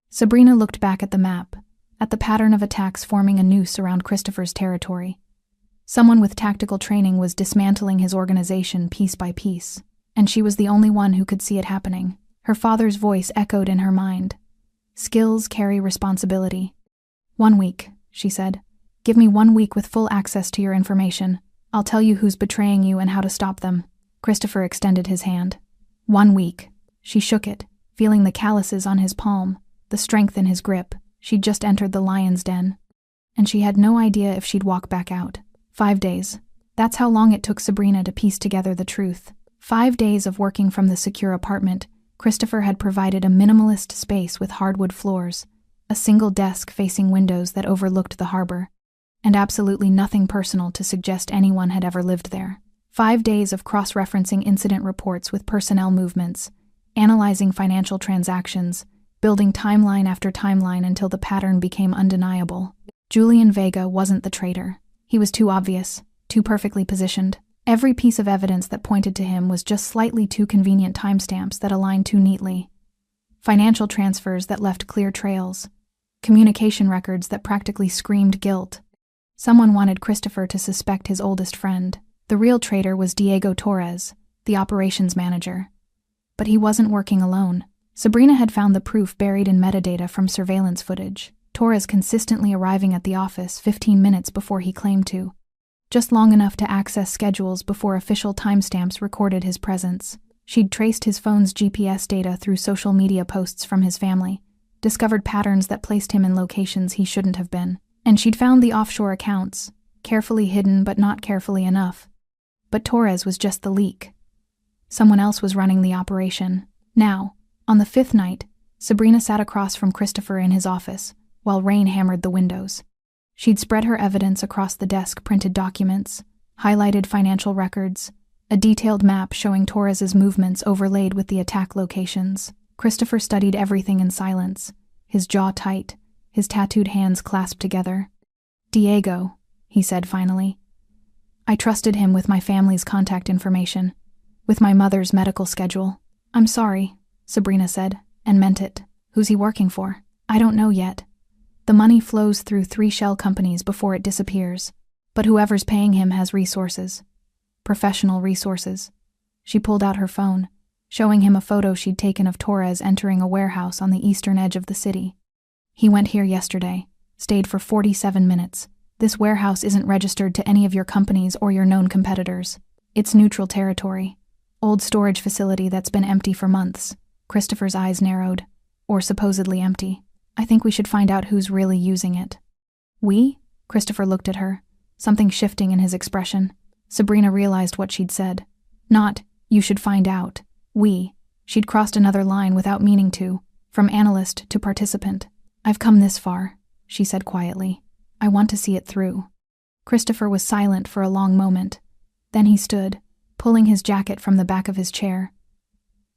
Sabrina looked back at the map, at the pattern of attacks forming a noose around Christopher's territory. Someone with tactical training was dismantling his organization piece by piece, and she was the only one who could see it happening. Her father's voice echoed in her mind. "Skills carry responsibility." 1 week, she said. "Give me 1 week with full access to your information. I'll tell you who's betraying you and how to stop them." Christopher extended his hand. 1 week. She shook it, feeling the calluses on his palm, the strength in his grip. She'd just entered the lion's den, and she had no idea if she'd walk back out. 5 days. That's how long it took Sabrina to piece together the truth. 5 days of working from the secure apartment. Christopher had provided a minimalist space with hardwood floors, a single desk facing windows that overlooked the harbor, and absolutely nothing personal to suggest anyone had ever lived there. 5 days of cross-referencing incident reports with personnel movements, analyzing financial transactions, building timeline after timeline until the pattern became undeniable. Julian Vega wasn't the traitor. He was too obvious, too perfectly positioned. Every piece of evidence that pointed to him was just slightly too convenient timestamps that aligned too neatly. Financial transfers that left clear trails. Communication records that practically screamed guilt. Someone wanted Christopher to suspect his oldest friend. The real traitor was Diego Torres, the operations manager. But he wasn't working alone. Sabrina had found the proof buried in metadata from surveillance footage. Torres consistently arriving at the office 15 minutes before he claimed to. Just long enough to access schedules before official timestamps recorded his presence. She'd traced his phone's GPS data through social media posts from his family, discovered patterns that placed him in locations he shouldn't have been, and she'd found the offshore accounts, carefully hidden but not carefully enough. But Torres was just the leak. Someone else was running the operation. Now, on the 5th night, Sabrina sat across from Christopher in his office, while rain hammered the windows. She'd spread her evidence across the desk, printed documents, highlighted financial records, a detailed map showing Torres's movements overlaid with the attack locations. Christopher studied everything in silence, his jaw tight, his tattooed hands clasped together. "Diego," he said finally. "I trusted him with my family's contact information, with my mother's medical schedule." "I'm sorry," Sabrina said, and meant it. "Who's he working for?" "I don't know yet. The money flows through 3 shell companies before it disappears, but whoever's paying him has resources. Professional resources." She pulled out her phone, showing him a photo she'd taken of Torres entering a warehouse on the eastern edge of the city. "He went here yesterday, stayed for 47 minutes. This warehouse isn't registered to any of your companies or your known competitors. It's neutral territory. Old storage facility that's been empty for months." Christopher's eyes narrowed. "Or supposedly empty. I think we should find out who's really using it." "We?" Christopher looked at her, something shifting in his expression. Sabrina realized what she'd said. Not, "you should find out." "We." She'd crossed another line without meaning to, from analyst to participant. "I've come this far," she said quietly. "I want to see it through." Christopher was silent for a long moment. Then he stood, pulling his jacket from the back of his chair.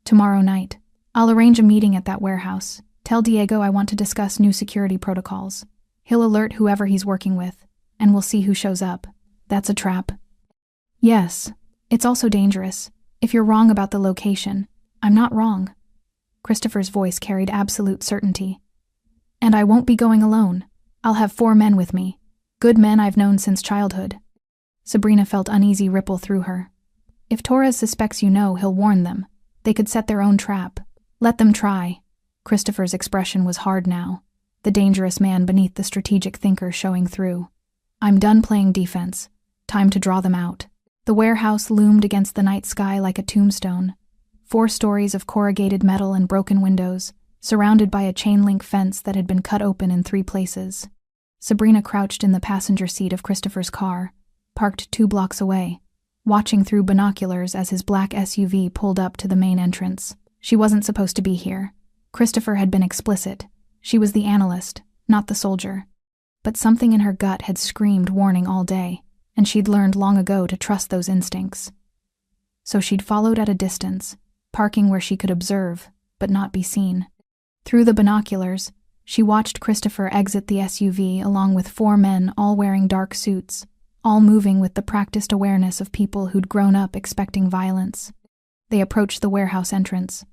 "Tomorrow night. I'll arrange a meeting at that warehouse. Tell Diego I want to discuss new security protocols. He'll alert whoever he's working with, and we'll see who shows up." "That's a trap." "Yes. It's also dangerous. If you're wrong about the location, I'm not wrong." Christopher's voice carried absolute certainty. "And I won't be going alone. I'll have 4 men with me. Good men I've known since childhood." Sabrina felt uneasy ripple through her. "If Torres suspects you know, he'll warn them. They could set their own trap. Let them try." Christopher's expression was hard now, the dangerous man beneath the strategic thinker showing through. "I'm done playing defense. Time to draw them out." The warehouse loomed against the night sky like a tombstone. 4 stories of corrugated metal and broken windows, surrounded by a chain-link fence that had been cut open in 3 places. Sabrina crouched in the passenger seat of Christopher's car, parked 2 blocks away, watching through binoculars as his black SUV pulled up to the main entrance. She wasn't supposed to be here. Christopher had been explicit. She was the analyst, not the soldier. But something in her gut had screamed warning all day, and she'd learned long ago to trust those instincts. So she'd followed at a distance, parking where she could observe, but not be seen. Through the binoculars, she watched Christopher exit the SUV along with 4 men all wearing dark suits, all moving with the practiced awareness of people who'd grown up expecting violence. They approached the warehouse entrance.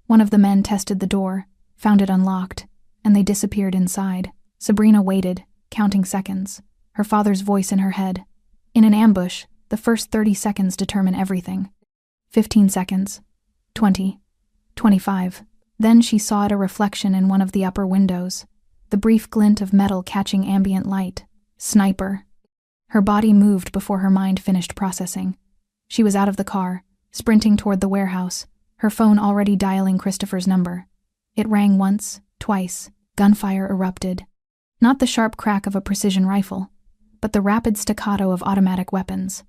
One of the men tested the door, found it unlocked, and they disappeared inside. Sabrina waited, counting seconds, her father's voice in her head. In an ambush, the first 30 seconds determine everything. 15 seconds. 20. 25. Then she saw it a reflection in one of the upper windows, the brief glint of metal catching ambient light. Sniper. Her body moved before her mind finished processing. She was out of the car, sprinting toward the warehouse, her phone already dialing Christopher's number. It rang once, twice. Gunfire erupted. Not the sharp crack of a precision rifle, but the rapid staccato of automatic weapons.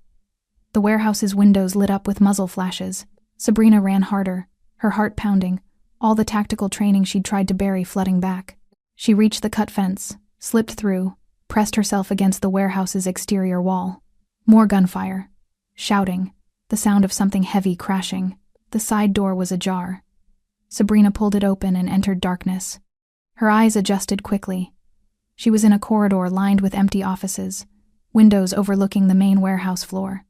The warehouse's windows lit up with muzzle flashes. Sabrina ran harder, her heart pounding, all the tactical training she'd tried to bury flooding back. She reached the cut fence, slipped through, pressed herself against the warehouse's exterior wall. More gunfire. Shouting. The sound of something heavy crashing. The side door was ajar. Sabrina pulled it open and entered darkness. Her eyes adjusted quickly. She was in a corridor lined with empty offices, windows overlooking the main warehouse floor.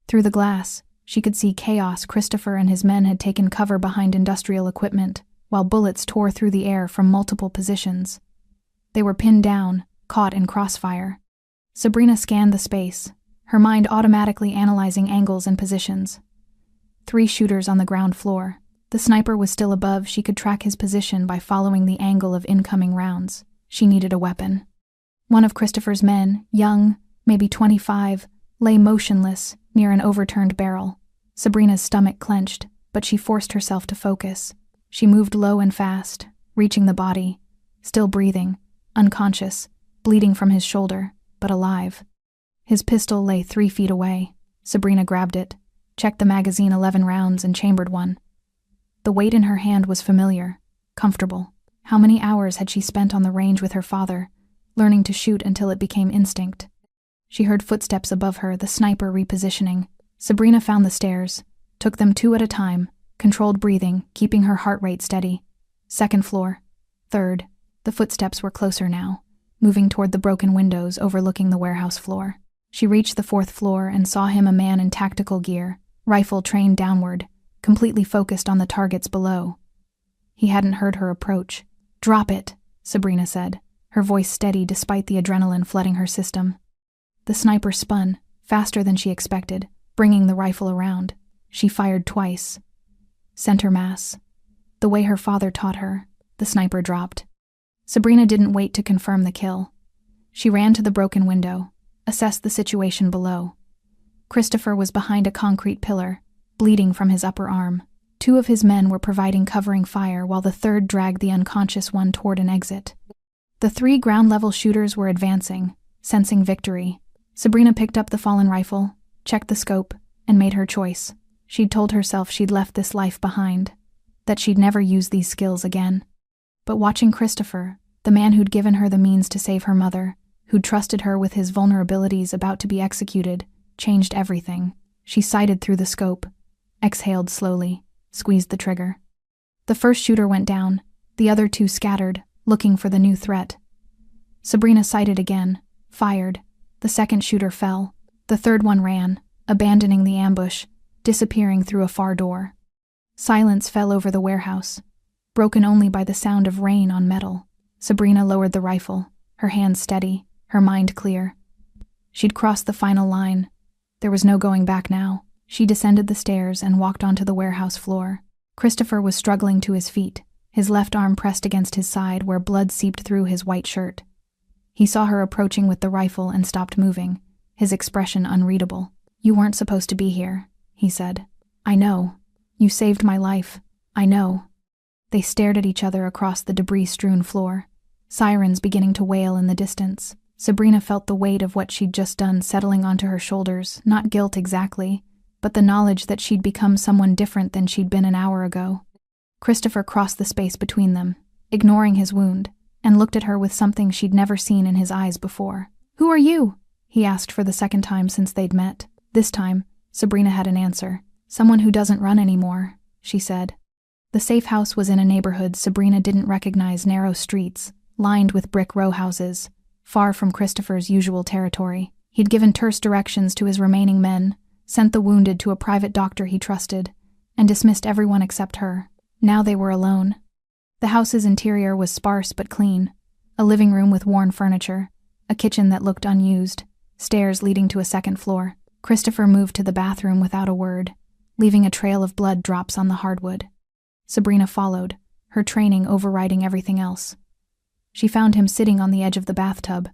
Through the glass, she could see chaos. Christopher and his men had taken cover behind industrial equipment, while bullets tore through the air from multiple positions. They were pinned down, caught in crossfire. Sabrina scanned the space, her mind automatically analyzing angles and positions. 3 shooters on the ground floor. The sniper was still above. She could track his position by following the angle of incoming rounds. She needed a weapon. One of Christopher's men, young, maybe 25, lay motionless near an overturned barrel. Sabrina's stomach clenched, but she forced herself to focus. She moved low and fast, reaching the body, still breathing, unconscious, bleeding from his shoulder, but alive. His pistol lay 3 feet away. Sabrina grabbed it, checked the magazine 11 rounds and chambered one. The weight in her hand was familiar, comfortable. How many hours had she spent on the range with her father, learning to shoot until it became instinct? She heard footsteps above her, the sniper repositioning. Sabrina found the stairs, took them 2 at a time, controlled breathing, keeping her heart rate steady. 2nd floor. 3rd. The footsteps were closer now, moving toward the broken windows overlooking the warehouse floor. She reached the 4th floor and saw him, a man in tactical gear, rifle trained downward, completely focused on the targets below. He hadn't heard her approach. "Drop it," Sabrina said, her voice steady despite the adrenaline flooding her system. The sniper spun, faster than she expected, bringing the rifle around. She fired twice. Center mass. The way her father taught her, the sniper dropped. Sabrina didn't wait to confirm the kill. She ran to the broken window, assessed the situation below. Christopher was behind a concrete pillar, bleeding from his upper arm. 2 of his men were providing covering fire while the 3rd dragged the unconscious one toward an exit. The 3 ground-level shooters were advancing, sensing victory. Sabrina picked up the fallen rifle, checked the scope, and made her choice. She'd told herself she'd left this life behind, that she'd never use these skills again. But watching Christopher, the man who'd given her the means to save her mother, who'd trusted her with his vulnerabilities about to be executed, changed everything. She sighted through the scope, exhaled slowly, squeezed the trigger. The first shooter went down, the other 2 scattered, looking for the new threat. Sabrina sighted again, fired. The 2nd shooter fell. The 3rd one ran, abandoning the ambush, disappearing through a far door. Silence fell over the warehouse, broken only by the sound of rain on metal. Sabrina lowered the rifle, her hands steady, her mind clear. She'd crossed the final line. There was no going back now. She descended the stairs and walked onto the warehouse floor. Christopher was struggling to his feet, his left arm pressed against his side where blood seeped through his white shirt. He saw her approaching with the rifle and stopped moving, his expression unreadable. "You weren't supposed to be here," he said. "I know. You saved my life. I know." They stared at each other across the debris-strewn floor, sirens beginning to wail in the distance. Sabrina felt the weight of what she'd just done settling onto her shoulders, not guilt exactly, but the knowledge that she'd become someone different than she'd been an hour ago. Christopher crossed the space between them, ignoring his wound, and looked at her with something she'd never seen in his eyes before. "Who are you?" he asked for the 2nd time since they'd met. This time, Sabrina had an answer. "Someone who doesn't run anymore," she said. The safe house was in a neighborhood Sabrina didn't recognize, narrow streets, lined with brick row houses, far from Christopher's usual territory. He'd given terse directions to his remaining men, sent the wounded to a private doctor he trusted, and dismissed everyone except her. Now they were alone. The house's interior was sparse but clean, a living room with worn furniture, a kitchen that looked unused, stairs leading to a 2nd floor. Christopher moved to the bathroom without a word, leaving a trail of blood drops on the hardwood. Sabrina followed, her training overriding everything else. She found him sitting on the edge of the bathtub,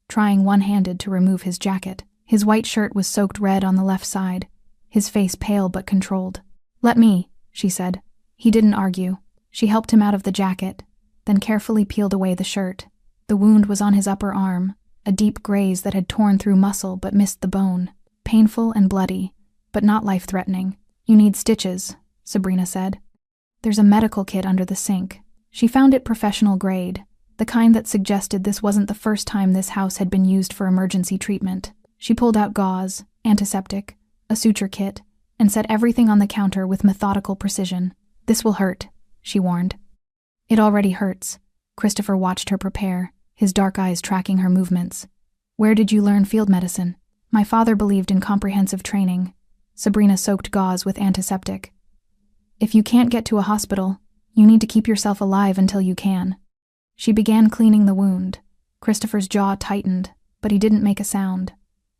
trying one-handed to remove his jacket. His white shirt was soaked red on the left side, his face pale but controlled. "Let me," she said. He didn't argue. She helped him out of the jacket, then carefully peeled away the shirt. The wound was on his upper arm, a deep graze that had torn through muscle but missed the bone. Painful and bloody, but not life-threatening. "You need stitches," Sabrina said. "There's a medical kit under the sink." She found it professional grade, the kind that suggested this wasn't the first time this house had been used for emergency treatment. She pulled out gauze, antiseptic, a suture kit, and set everything on the counter with methodical precision. "This will hurt," she warned. "It already hurts." Christopher watched her prepare, his dark eyes tracking her movements. "Where did you learn field medicine?" "My father believed in comprehensive training." Sabrina soaked gauze with antiseptic. "If you can't get to a hospital, you need to keep yourself alive until you can." She began cleaning the wound. Christopher's jaw tightened, but he didn't make a sound.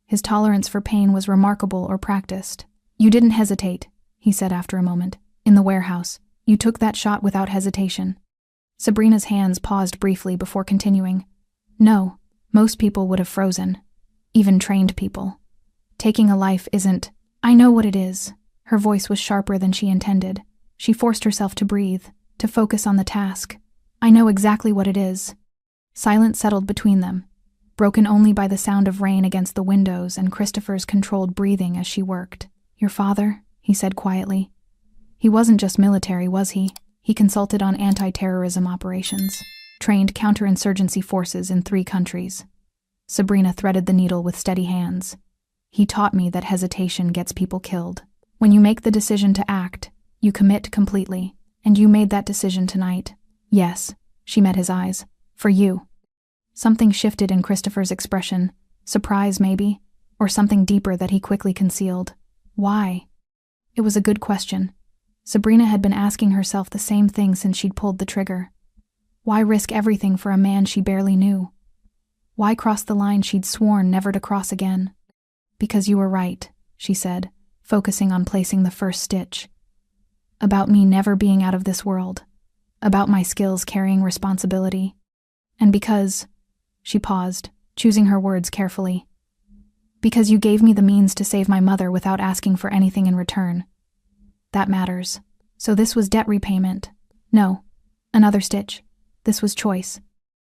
His tolerance for pain was remarkable or practiced. "You didn't hesitate," he said after a moment. "In the warehouse, you took that shot without hesitation." Sabrina's hands paused briefly before continuing. No, most people would have frozen. Even trained people. Taking a life isn't. I know what it is. Her voice was sharper than she intended. She forced herself to breathe, to focus on the task. I know exactly what it is. Silence settled between them, broken only by the sound of rain against the windows and Christopher's controlled breathing as she worked. Your father, he said quietly. He wasn't just military, was he? He consulted on anti-terrorism operations, trained counterinsurgency forces in 3 countries. Sabrina threaded the needle with steady hands. He taught me that hesitation gets people killed. When you make the decision to act, you commit completely, and you made that decision tonight. Yes, she met his eyes. For you. Something shifted in Christopher's expression, surprise maybe, or something deeper that he quickly concealed. Why? It was a good question. Sabrina had been asking herself the same thing since she'd pulled the trigger. Why risk everything for a man she barely knew? Why cross the line she'd sworn never to cross again? Because you were right, she said, focusing on placing the first stitch. About me never being out of this world. About my skills carrying responsibility. And because, she paused, choosing her words carefully. Because you gave me the means to save my mother without asking for anything in return. That matters. So this was debt repayment. No, another stitch. This was choice.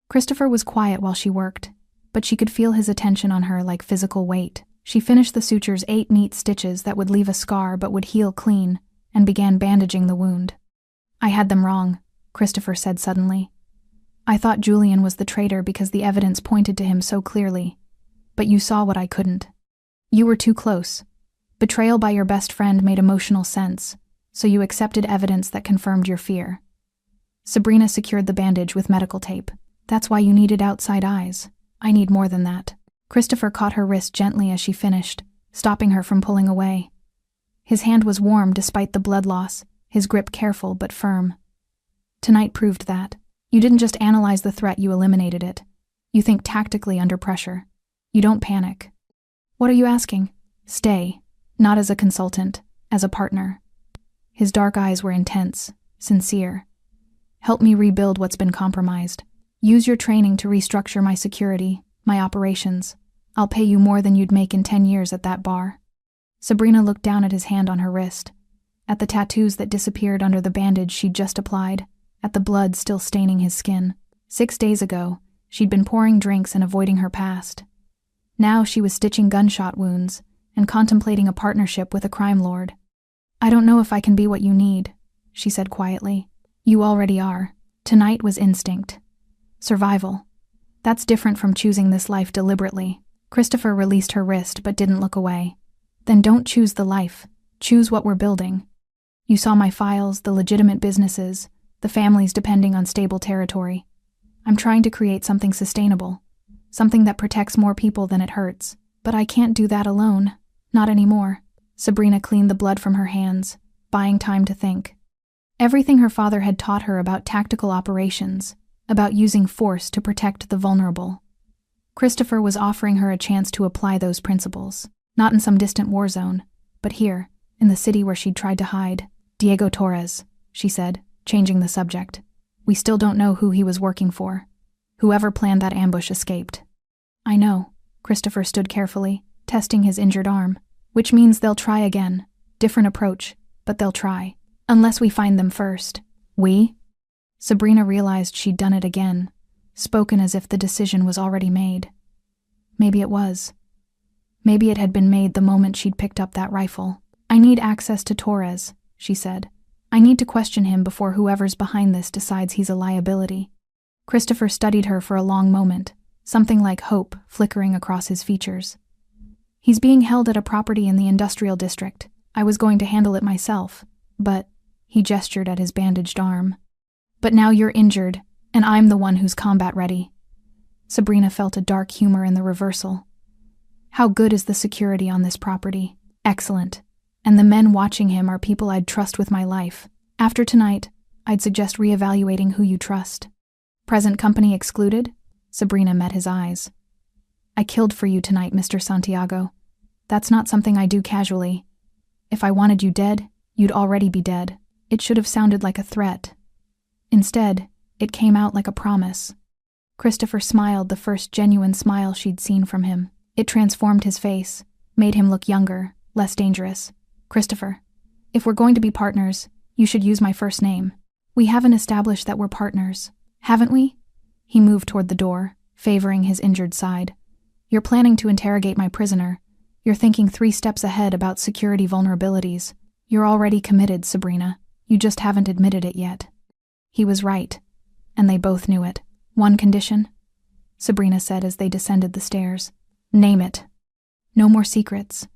Christopher was quiet while she worked, but she could feel his attention on her like physical weight. She finished the suture's 8 neat stitches that would leave a scar but would heal clean, and began bandaging the wound. I had them wrong, Christopher said suddenly. I thought Julian was the traitor because the evidence pointed to him so clearly, but you saw what I couldn't. You were too close. Betrayal by your best friend made emotional sense, so you accepted evidence that confirmed your fear. Sabrina secured the bandage with medical tape. That's why you needed outside eyes. I need more than that. Christopher caught her wrist gently as she finished, stopping her from pulling away. His hand was warm despite the blood loss, his grip careful but firm. Tonight proved that. You didn't just analyze the threat, you eliminated it. You think tactically under pressure. You don't panic. What are you asking? Stay. Not as a consultant, as a partner. His dark eyes were intense, sincere. Help me rebuild what's been compromised. Use your training to restructure my security, my operations. I'll pay you more than you'd make in 10 years at that bar. Sabrina looked down at his hand on her wrist, at the tattoos that disappeared under the bandage she'd just applied, at the blood still staining his skin. 6 days ago, she'd been pouring drinks and avoiding her past. Now she was stitching gunshot wounds and contemplating a partnership with a crime lord. I don't know if I can be what you need, she said quietly. You already are. Tonight was instinct. Survival. That's different from choosing this life deliberately. Christopher released her wrist but didn't look away. Then don't choose the life. Choose what we're building. You saw my files, the legitimate businesses, the families depending on stable territory. I'm trying to create something sustainable. Something that protects more people than it hurts. But I can't do that alone. Not anymore. Sabrina cleaned the blood from her hands, buying time to think. Everything her father had taught her about tactical operations, about using force to protect the vulnerable. Christopher was offering her a chance to apply those principles, not in some distant war zone, but here, in the city where she'd tried to hide. Diego Torres, she said, changing the subject. We still don't know who he was working for. Whoever planned that ambush escaped. I know. Christopher stood carefully, testing his injured arm. Which means they'll try again. Different approach, but they'll try. Unless we find them first. We? Sabrina realized she'd done it again, spoken as if the decision was already made. Maybe it was. Maybe it had been made the moment she'd picked up that rifle. I need access to Torres, she said. I need to question him before whoever's behind this decides he's a liability. Christopher studied her for a long moment, something like hope flickering across his features. He's being held at a property in the industrial district. I was going to handle it myself, but, he gestured at his bandaged arm. But now you're injured, and I'm the one who's combat ready. Sabrina felt a dark humor in the reversal. How good is the security on this property? Excellent. And the men watching him are people I'd trust with my life. After tonight, I'd suggest reevaluating who you trust. Present company excluded? Sabrina met his eyes. I killed for you tonight, Mr. Santiago. That's not something I do casually. If I wanted you dead, you'd already be dead. It should have sounded like a threat. Instead, It came out like a promise. Christopher smiled, the first genuine smile she'd seen from him. It transformed his face, made him look younger, less dangerous. Christopher, if we're going to be partners, you should use my first name. We haven't established that we're partners, haven't we? He moved toward the door, favoring his injured side. You're planning to interrogate my prisoner. You're thinking 3 steps ahead about security vulnerabilities. You're already committed, Sabrina. You just haven't admitted it yet. He was right, and they both knew it. One condition? Sabrina said as they descended the stairs. Name it. No more secrets.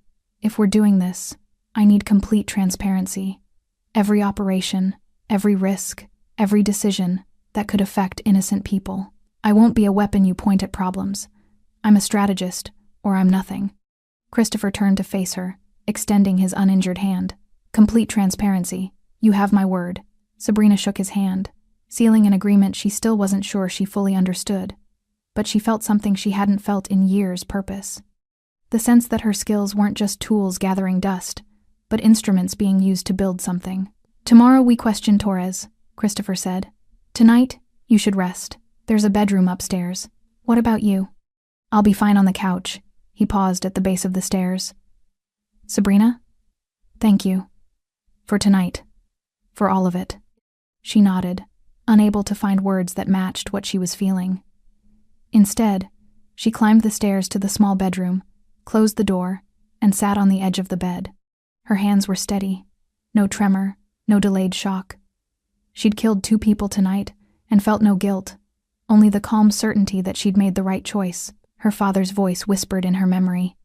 If we're doing this, I need complete transparency. Every operation, every risk, every decision that could affect innocent people. I won't be a weapon you point at problems. I'm a strategist, or I'm nothing. Christopher turned to face her, extending his uninjured hand. Complete transparency. You have my word. Sabrina shook his hand, sealing an agreement she still wasn't sure she fully understood. But she felt something she hadn't felt in years: purpose. The sense that her skills weren't just tools gathering dust, but instruments being used to build something. Tomorrow we question Torres, Christopher said. Tonight, you should rest. There's a bedroom upstairs. What about you? I'll be fine on the couch. He paused at the base of the stairs. Sabrina? Thank you. For tonight. For all of it. She nodded, unable to find words that matched what she was feeling. Instead, she climbed the stairs to the small bedroom, closed the door, and sat on the edge of the bed. Her hands were steady. No tremor, no delayed shock. She'd killed 2 people tonight and felt no guilt, only the calm certainty that she'd made the right choice. Her father's voice whispered in her memory.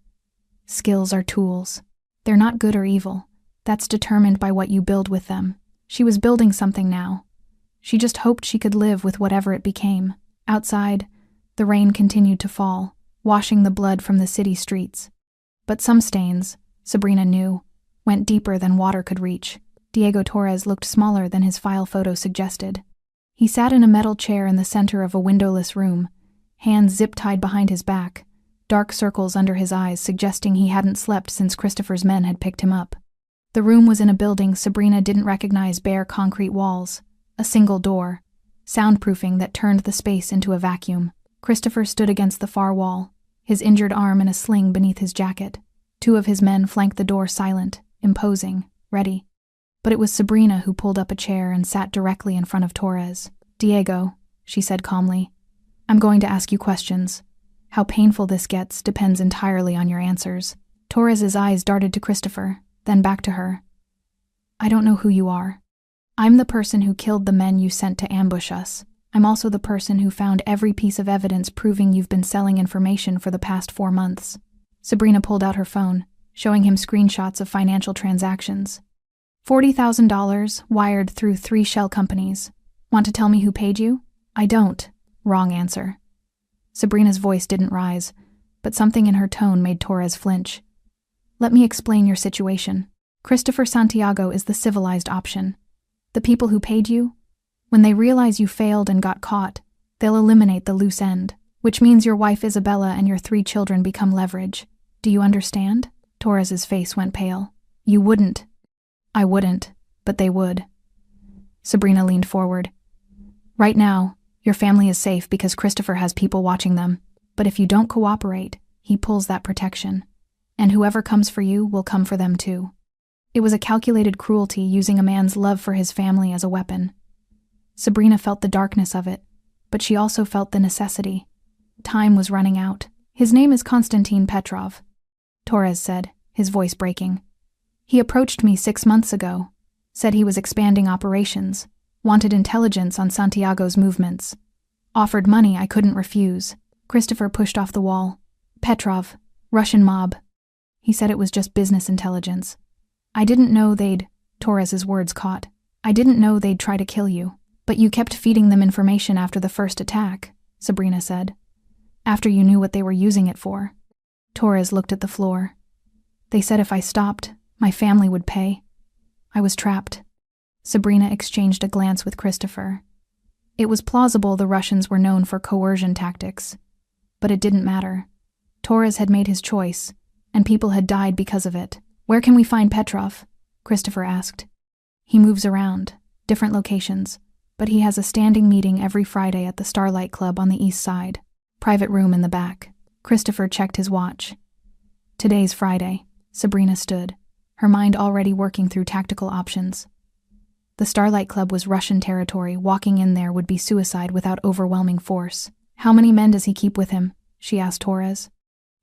Skills are tools. They're not good or evil. That's determined by what you build with them. She was building something now. She just hoped she could live with whatever it became. Outside, the rain continued to fall, washing the blood from the city streets. But some stains, Sabrina knew, went deeper than water could reach. Diego Torres looked smaller than his file photo suggested. He sat in a metal chair in the center of a windowless room, hands zip-tied behind his back, dark circles under his eyes suggesting he hadn't slept since Christopher's men had picked him up. The room was in a building Sabrina didn't recognize: bare concrete walls, a single door, soundproofing that turned the space into a vacuum. Christopher stood against the far wall, his injured arm in a sling beneath his jacket. 2 of his men flanked the door, silent, imposing, ready. But it was Sabrina who pulled up a chair and sat directly in front of Torres. Diego, she said calmly, I'm going to ask you questions. How painful this gets depends entirely on your answers. Torres's eyes darted to Christopher, then back to her. I don't know who you are. I'm the person who killed the men you sent to ambush us. I'm also the person who found every piece of evidence proving you've been selling information for the past 4 months. Sabrina pulled out her phone, showing him screenshots of financial transactions. $40,000 wired through 3 shell companies. Want to tell me who paid you? I don't. Wrong answer. Sabrina's voice didn't rise, but something in her tone made Torres flinch. Let me explain your situation. Christopher Santiago is the civilized option. The people who paid you, when they realize you failed and got caught, they'll eliminate the loose end, which means your wife Isabella and your 3 children become leverage. Do you understand? Torres's face went pale. You wouldn't. I wouldn't, but they would. Sabrina leaned forward. Right now, your family is safe because Christopher has people watching them, but if you don't cooperate, he pulls that protection. And whoever comes for you will come for them too. It was a calculated cruelty, using a man's love for his family as a weapon. Sabrina felt the darkness of it, but she also felt the necessity. Time was running out. His name is Konstantin Petrov, Torres said, his voice breaking. He approached me 6 months ago, said he was expanding operations, wanted intelligence on Santiago's movements. Offered money I couldn't refuse. Christopher pushed off the wall. Petrov, Russian mob. He said it was just business intelligence. I didn't know they'd, Torres's words caught. I didn't know they'd try to kill you. But you kept feeding them information after the first attack, Sabrina said. After you knew what they were using it for. Torres looked at the floor. They said if I stopped, my family would pay. I was trapped. Sabrina exchanged a glance with Christopher. It was plausible the Russians were known for coercion tactics. But it didn't matter. Torres had made his choice, and people had died because of it. Where can we find Petrov? Christopher asked. He moves around, different locations. but he has a standing meeting every Friday at the Starlight Club on the east side. Private room in the back. Christopher checked his watch. Today's Friday. Sabrina stood, her mind already working through tactical options. The Starlight Club was Russian territory. Walking in there would be suicide without overwhelming force. How many men does he keep with him? She asked Torres.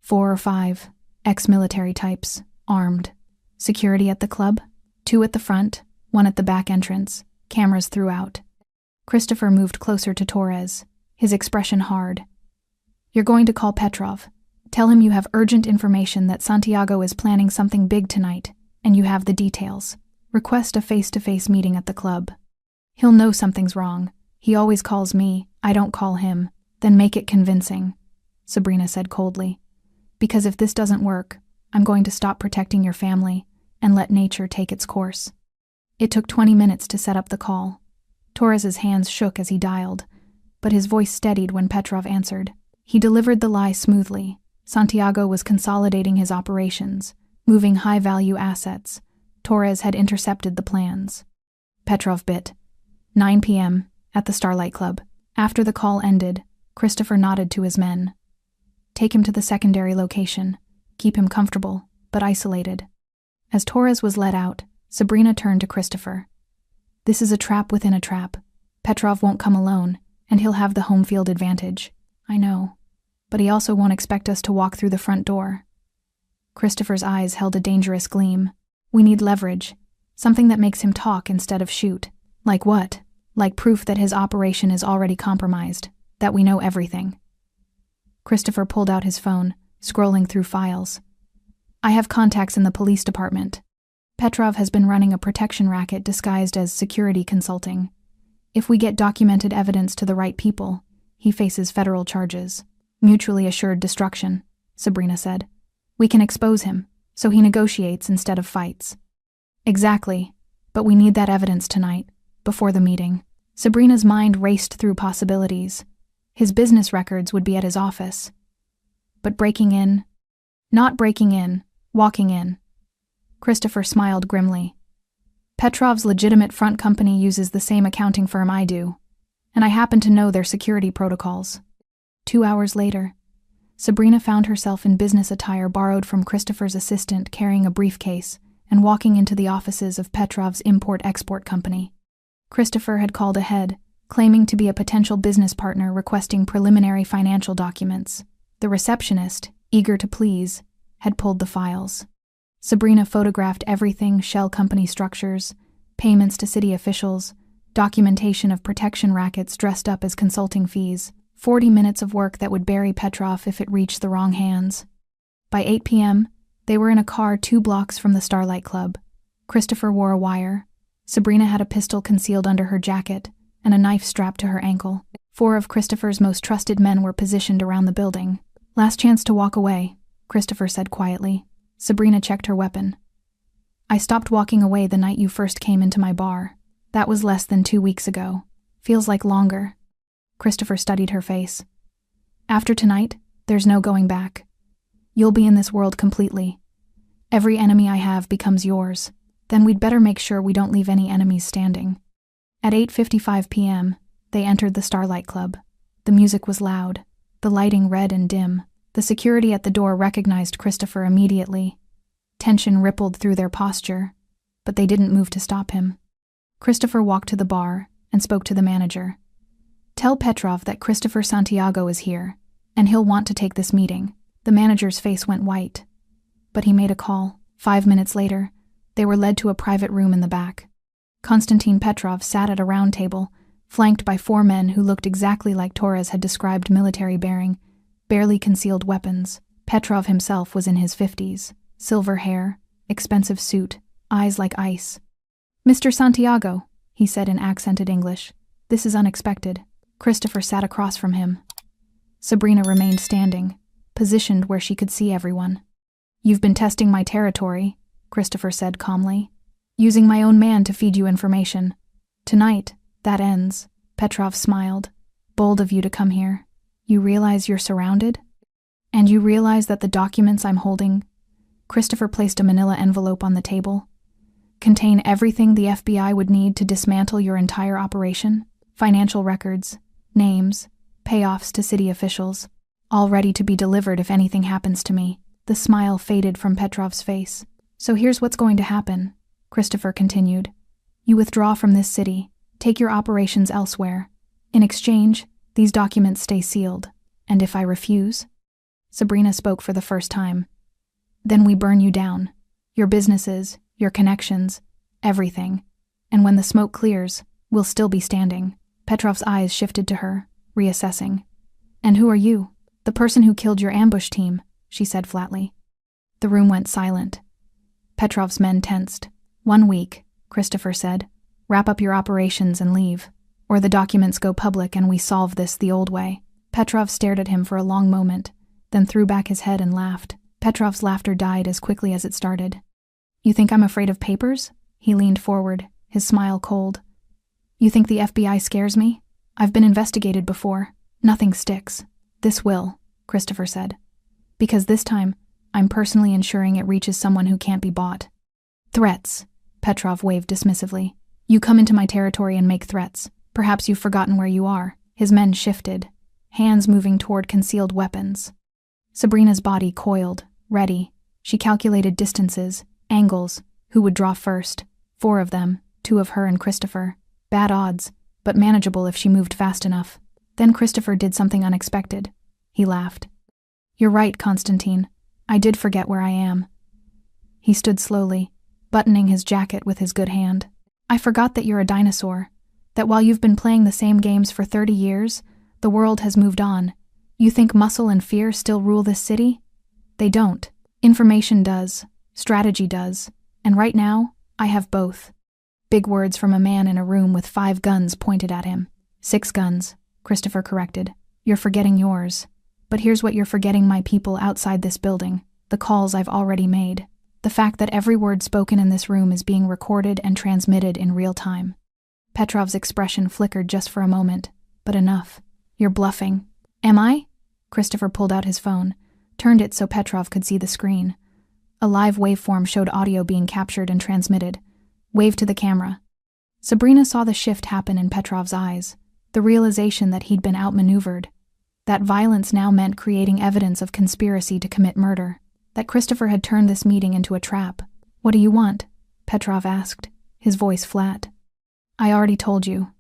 4 or 5. Ex-military types. Armed. Security at the club? 2 at the front, 1 at the back entrance. Cameras throughout. Christopher moved closer to Torres, his expression hard. You're going to call Petrov. Tell him you have urgent information that Santiago is planning something big tonight, and you have the details. Request a face-to-face meeting at the club. He'll know something's wrong. He always calls me, I don't call him. Then make it convincing, Sabrina said coldly. Because if this doesn't work, I'm going to stop protecting your family and let nature take its course. It took 20 minutes to set up the call. Torres's hands shook as he dialed, but his voice steadied when Petrov answered. He delivered the lie smoothly. Santiago was consolidating his operations, moving high-value assets. Torres had intercepted the plans. Petrov bit. 9 p.m. at the Starlight Club. After the call ended, Christopher nodded to his men. Take him to the secondary location. Keep him comfortable, but isolated. As Torres was let out, Sabrina turned to Christopher. This is a trap within a trap. Petrov won't come alone, and he'll have the home field advantage. I know. But he also won't expect us to walk through the front door. Christopher's eyes held a dangerous gleam. We need leverage. Something that makes him talk instead of shoot. Like what? Like proof that his operation is already compromised. That we know everything. Christopher pulled out his phone, scrolling through files. I have contacts in the police department. Petrov has been running a protection racket disguised as security consulting. If we get documented evidence to the right people, he faces federal charges. Mutually assured destruction, Sabrina said. We can expose him, so he negotiates instead of fights. Exactly, but we need that evidence tonight, before the meeting. Sabrina's mind raced through possibilities. His business records would be at his office. But breaking in? Not breaking in, walking in. Christopher smiled grimly. Petrov's legitimate front company uses the same accounting firm I do, and I happen to know their security protocols. 2 hours later, Sabrina found herself in business attire borrowed from Christopher's assistant, carrying a briefcase and walking into the offices of Petrov's import-export company. Christopher had called ahead, claiming to be a potential business partner requesting preliminary financial documents. The receptionist, eager to please, had pulled the files. Sabrina photographed everything: shell company structures, payments to city officials, documentation of protection rackets dressed up as consulting fees, 40 minutes of work that would bury Petrov if it reached the wrong hands. By 8 p.m., they were in a car 2 blocks from the Starlight Club. Christopher wore a wire. Sabrina had a pistol concealed under her jacket and a knife strapped to her ankle. 4 of Christopher's most trusted men were positioned around the building. Last chance to walk away, Christopher said quietly. Sabrina checked her weapon. I stopped walking away the night you first came into my bar. That was less than 2 weeks ago. Feels like longer. Christopher studied her face. After tonight, there's no going back. You'll be in this world completely. Every enemy I have becomes yours. Then we'd better make sure we don't leave any enemies standing. At 8:55 p.m., they entered the Starlight Club. The music was loud, the lighting red and dim. The security at the door recognized Christopher immediately. Tension rippled through their posture, but they didn't move to stop him. Christopher walked to the bar and spoke to the manager. Tell Petrov that Christopher Santiago is here, and he'll want to take this meeting. The manager's face went white, but he made a call. 5 minutes later, they were led to a private room in the back. Konstantin Petrov sat at a round table, flanked by 4 men who looked exactly like Torres had described military bearing, barely concealed weapons. Petrov himself was in his 50s, silver hair, expensive suit, eyes like ice. Mr. Santiago, he said in accented English, this is unexpected. Christopher sat across from him. Sabrina remained standing, positioned where she could see everyone. You've been testing my territory, Christopher said calmly, using my own man to feed you information. Tonight, that ends. Petrov smiled. Bold of you to come here. You realize you're surrounded? And you realize that the documents I'm holding, Christopher placed a manila envelope on the table, contain everything the FBI would need to dismantle your entire operation? Financial records, names, payoffs to city officials, all ready to be delivered if anything happens to me. The smile faded from Petrov's face. So here's what's going to happen, Christopher continued. You withdraw from this city, take your operations elsewhere. In exchange, these documents stay sealed. And if I refuse? Sabrina spoke for the first time. Then we burn you down. Your businesses, your connections, everything. And when the smoke clears, we'll still be standing. Petrov's eyes shifted to her, reassessing. And who are you? The person who killed your ambush team, she said flatly. The room went silent. Petrov's men tensed. 1 week, Christopher said. Wrap up your operations and leave. Or the documents go public and we solve this the old way. Petrov stared at him for a long moment, then threw back his head and laughed. Petrov's laughter died as quickly as it started. You think I'm afraid of papers? He leaned forward, his smile cold. You think the FBI scares me? I've been investigated before. Nothing sticks. This will, Christopher said. Because this time, I'm personally ensuring it reaches someone who can't be bought. Threats, Petrov waved dismissively. You come into my territory and make threats. Perhaps you've forgotten where you are. His men shifted, hands moving toward concealed weapons. Sabrina's body coiled, ready. She calculated distances, angles, who would draw first. 4 of them, 2 of her and Christopher. Bad odds, but manageable if she moved fast enough. Then Christopher did something unexpected. He laughed. You're right, Constantine. I did forget where I am. He stood slowly, buttoning his jacket with his good hand. I forgot that you're a dinosaur, that while you've been playing the same games for 30 years, the world has moved on. You think muscle and fear still rule this city? They don't. Information does, strategy does, and right now, I have both. Big words from a man in a room with 5 guns pointed at him. 6 guns, Christopher corrected. You're forgetting yours. But here's what you're forgetting, my people outside this building, the calls I've already made. The fact that every word spoken in this room is being recorded and transmitted in real time. Petrov's expression flickered just for a moment, but enough. You're bluffing. Am I? Christopher pulled out his phone, turned it so Petrov could see the screen. A live waveform showed audio being captured and transmitted. Waved to the camera. Sabrina saw the shift happen in Petrov's eyes, the realization that he'd been outmaneuvered. That violence now meant creating evidence of conspiracy to commit murder. That Christopher had turned this meeting into a trap. What do you want? Petrov asked, his voice flat. I already told you.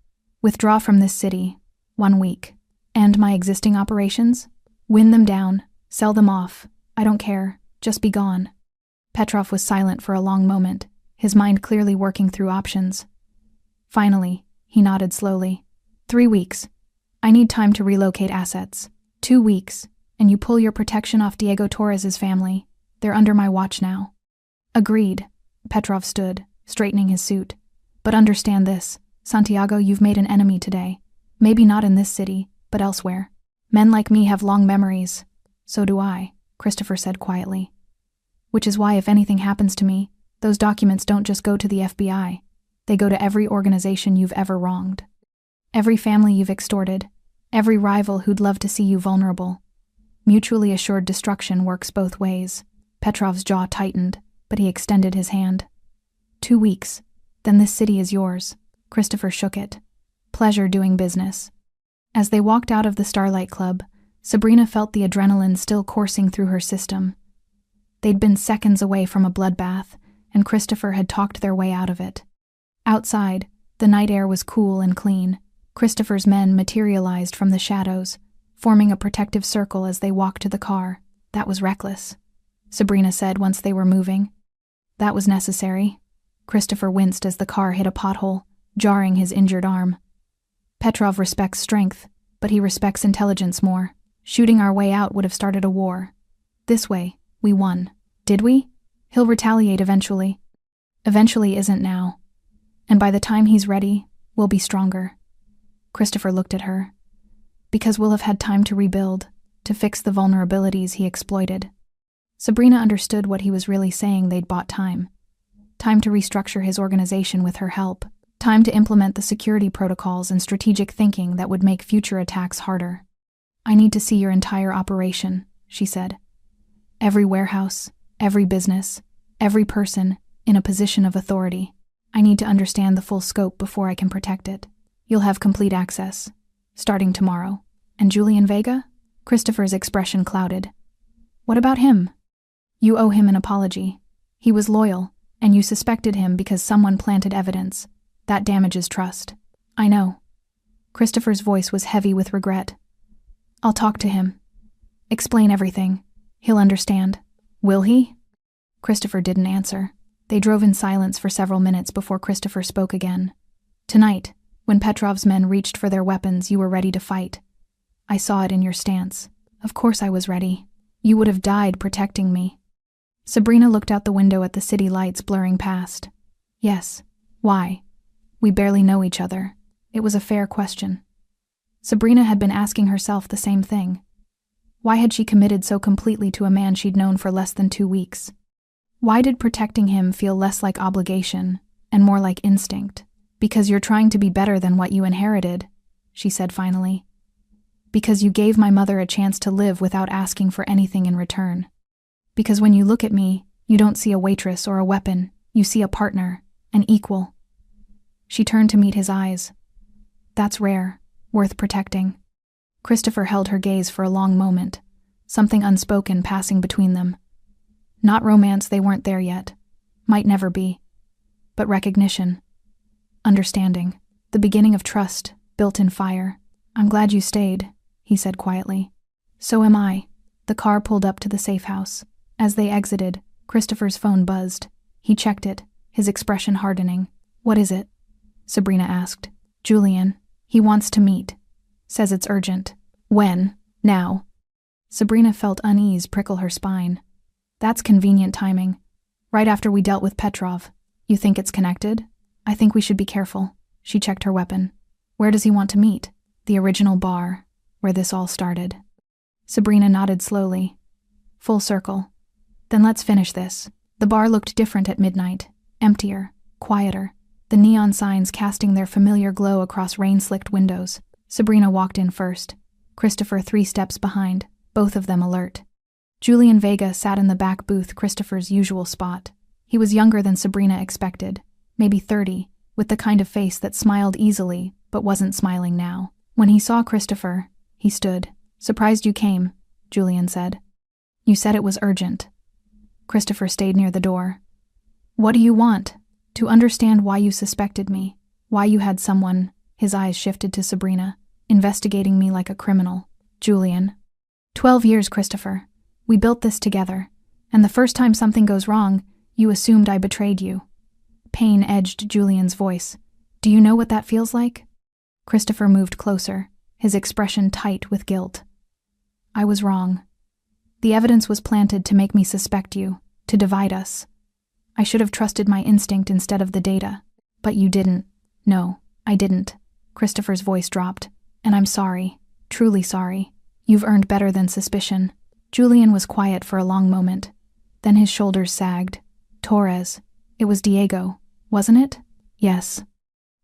Withdraw from this city. 1 week. End my existing operations? Win them down. Sell them off. I don't care. Just be gone. Petrov was silent for a long moment, his mind clearly working through options. Finally, he nodded slowly. 3 weeks. I need time to relocate assets. 2 weeks, and you pull your protection off Diego Torres's family. They're under my watch now. Agreed. Petrov stood, straightening his suit. But understand this, Santiago, you've made an enemy today. Maybe not in this city, but elsewhere. Men like me have long memories. So do I, Christopher said quietly. Which is why if anything happens to me, those documents don't just go to the FBI. They go to every organization you've ever wronged. Every family you've extorted. Every rival who'd love to see you vulnerable. Mutually assured destruction works both ways. Petrov's jaw tightened, but he extended his hand. 2 weeks. Then this city is yours. Christopher shook it. Pleasure doing business. As they walked out of the Starlight Club, Sabrina felt the adrenaline still coursing through her system. They'd been seconds away from a bloodbath, and Christopher had talked their way out of it. Outside, the night air was cool and clean. Christopher's men materialized from the shadows, forming a protective circle as they walked to the car. That was reckless, Sabrina said once they were moving. That was necessary. Christopher winced as the car hit a pothole, jarring his injured arm. Petrov respects strength, but he respects intelligence more. Shooting our way out would have started a war. This way, we won. Did we? He'll retaliate eventually. Eventually isn't now. And by the time he's ready, we'll be stronger. Christopher looked at her. Because we'll have had time to rebuild, to fix the vulnerabilities he exploited. Sabrina understood what he was really saying. They'd bought time. Time to restructure his organization with her help. Time to implement the security protocols and strategic thinking that would make future attacks harder. I need to see your entire operation, she said. Every warehouse, every business, every person in a position of authority. I need to understand the full scope before I can protect it. You'll have complete access, starting tomorrow. And Julian Vega? Christopher's expression clouded. What about him? You owe him an apology. He was loyal, and you suspected him because someone planted evidence. That damages trust. I know. Christopher's voice was heavy with regret. I'll talk to him. Explain everything. He'll understand. Will he? Christopher didn't answer. They drove in silence for several minutes before Christopher spoke again. Tonight, when Petrov's men reached for their weapons, you were ready to fight. I saw it in your stance. Of course I was ready. You would have died protecting me. Sabrina looked out the window at the city lights blurring past. Yes. Why? We barely know each other. It was a fair question. Sabrina had been asking herself the same thing. Why had she committed so completely to a man she'd known for less than 2 weeks? Why did protecting him feel less like obligation and more like instinct? Because you're trying to be better than what you inherited, she said finally. Because you gave my mother a chance to live without asking for anything in return. Because when you look at me, you don't see a waitress or a weapon, you see a partner, an equal. She turned to meet his eyes. That's rare, worth protecting. Christopher held her gaze for a long moment, something unspoken passing between them. Not romance, they weren't there yet. Might never be. But recognition. Understanding. The beginning of trust, built in fire. I'm glad you stayed, he said quietly. So am I. The car pulled up to the safe house. As they exited, Christopher's phone buzzed. He checked it, his expression hardening. What is it? Sabrina asked. Julian. He wants to meet. Says it's urgent. When? Now. Sabrina felt unease prickle her spine. That's convenient timing. Right after we dealt with Petrov. You think it's connected? I think we should be careful. She checked her weapon. Where does he want to meet? The original bar, where this all started. Sabrina nodded slowly. Full circle. Then let's finish this. The bar looked different at midnight. Emptier, quieter. The neon signs casting their familiar glow across rain-slicked windows. Sabrina walked in first. Christopher 3 steps behind, both of them alert. Julian Vega sat in the back booth, Christopher's usual spot. He was younger than Sabrina expected, maybe 30, with the kind of face that smiled easily, but wasn't smiling now. When he saw Christopher, he stood. Surprised you came, Julian said. You said it was urgent. Christopher stayed near the door. What do you want? To understand why you suspected me, why you had someone, his eyes shifted to Sabrina, investigating me like a criminal. Julian. 12 years, Christopher. We built this together, and the first time something goes wrong, you assumed I betrayed you. Pain edged Julian's voice. Do you know what that feels like? Christopher moved closer, his expression tight with guilt. I was wrong. The evidence was planted to make me suspect you, to divide us. I should have trusted my instinct instead of the data. But you didn't. No, I didn't. Christopher's voice dropped. And I'm sorry. Truly sorry. You've earned better than suspicion. Julian was quiet for a long moment. Then his shoulders sagged. Torres. It was Diego, wasn't it? Yes.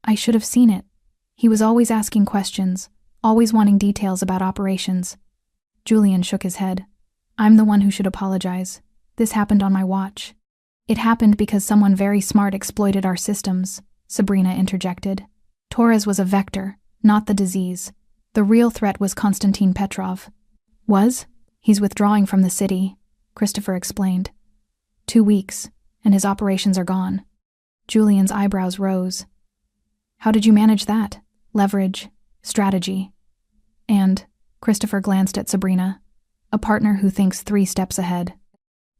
I should have seen it. He was always asking questions, always wanting details about operations. Julian shook his head. I'm the one who should apologize. This happened on my watch. It happened because someone very smart exploited our systems, Sabrina interjected. Torres was a vector, not the disease. The real threat was Konstantin Petrov. Was? He's withdrawing from the city, Christopher explained. 2 weeks, and his operations are gone. Julian's eyebrows rose. How did you manage that? Leverage, strategy. And, Christopher glanced at Sabrina, a partner who thinks 3 steps ahead.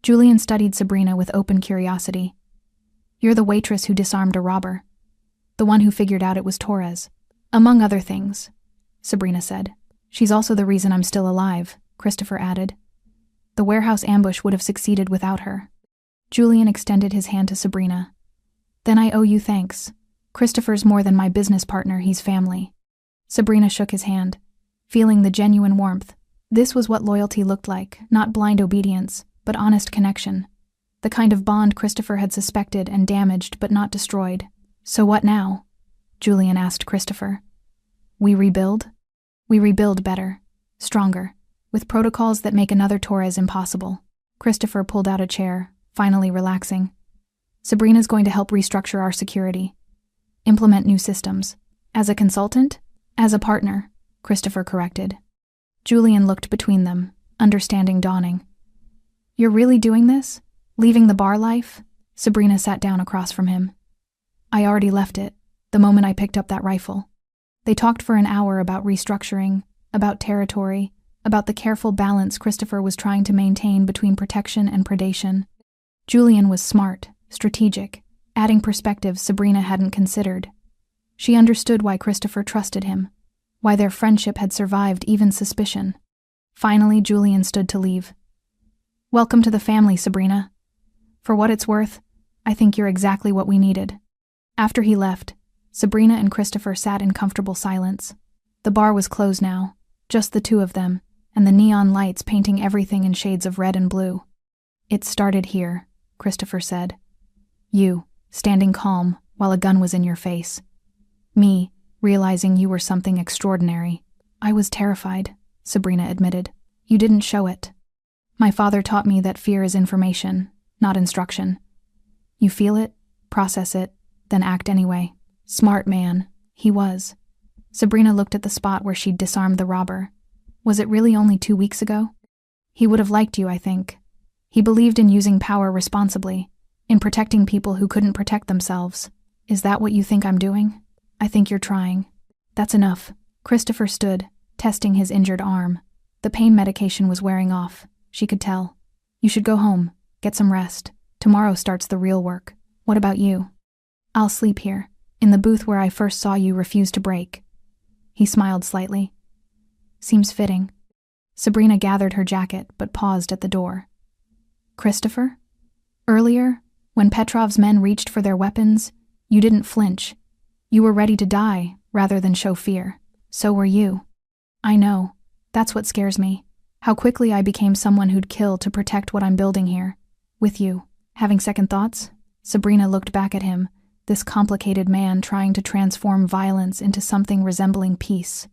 Julian studied Sabrina with open curiosity. You're the waitress who disarmed a robber. The one who figured out it was Torres. Among other things, Sabrina said. She's also the reason I'm still alive, Christopher added. The warehouse ambush would have succeeded without her. Julian extended his hand to Sabrina. Then I owe you thanks. Christopher's more than my business partner, he's family. Sabrina shook his hand, feeling the genuine warmth. This was what loyalty looked like, not blind obedience, but honest connection. The kind of bond Christopher had suspected and damaged but not destroyed. So what now? Julian asked Christopher. We rebuild? We rebuild better, stronger, with protocols that make another Torres impossible. Christopher pulled out a chair, finally relaxing. Sabrina's going to help restructure our security, implement new systems, As a consultant? As a partner, Christopher corrected. Julian looked between them, understanding dawning. You're really doing this? Leaving the bar life? Sabrina sat down across from him. I already left it, the moment I picked up that rifle. They talked for an hour about restructuring, about territory, about the careful balance Christopher was trying to maintain between protection and predation. Julian was smart, strategic, adding perspectives Sabrina hadn't considered. She understood why Christopher trusted him, why their friendship had survived even suspicion. Finally, Julian stood to leave. Welcome to the family, Sabrina. For what it's worth, I think you're exactly what we needed. After he left, Sabrina and Christopher sat in comfortable silence. The bar was closed now, just the two of them, and the neon lights painting everything in shades of red and blue. It started here, Christopher said. You, standing calm while a gun was in your face. Me, realizing you were something extraordinary. I was terrified, Sabrina admitted. You didn't show it. My father taught me that fear is information, not instruction. You feel it, process it, then act anyway. Smart man, he was. Sabrina looked at the spot where she'd disarmed the robber. Was it really only 2 weeks ago? He would have liked you, I think. He believed in using power responsibly, in protecting people who couldn't protect themselves. Is that what you think I'm doing? I think you're trying. That's enough. Christopher stood, testing his injured arm. The pain medication was wearing off. She could tell. You should go home, get some rest. Tomorrow starts the real work. What about you? I'll sleep here, in the booth where I first saw you refuse to break. He smiled slightly. Seems fitting. Sabrina gathered her jacket, but paused at the door. Christopher? Earlier, when Petrov's men reached for their weapons, you didn't flinch. You were ready to die, rather than show fear. So were you. I know. That's what scares me. How quickly I became someone who'd kill to protect what I'm building here. With you. Having second thoughts? Sabrina looked back at him, this complicated man trying to transform violence into something resembling peace.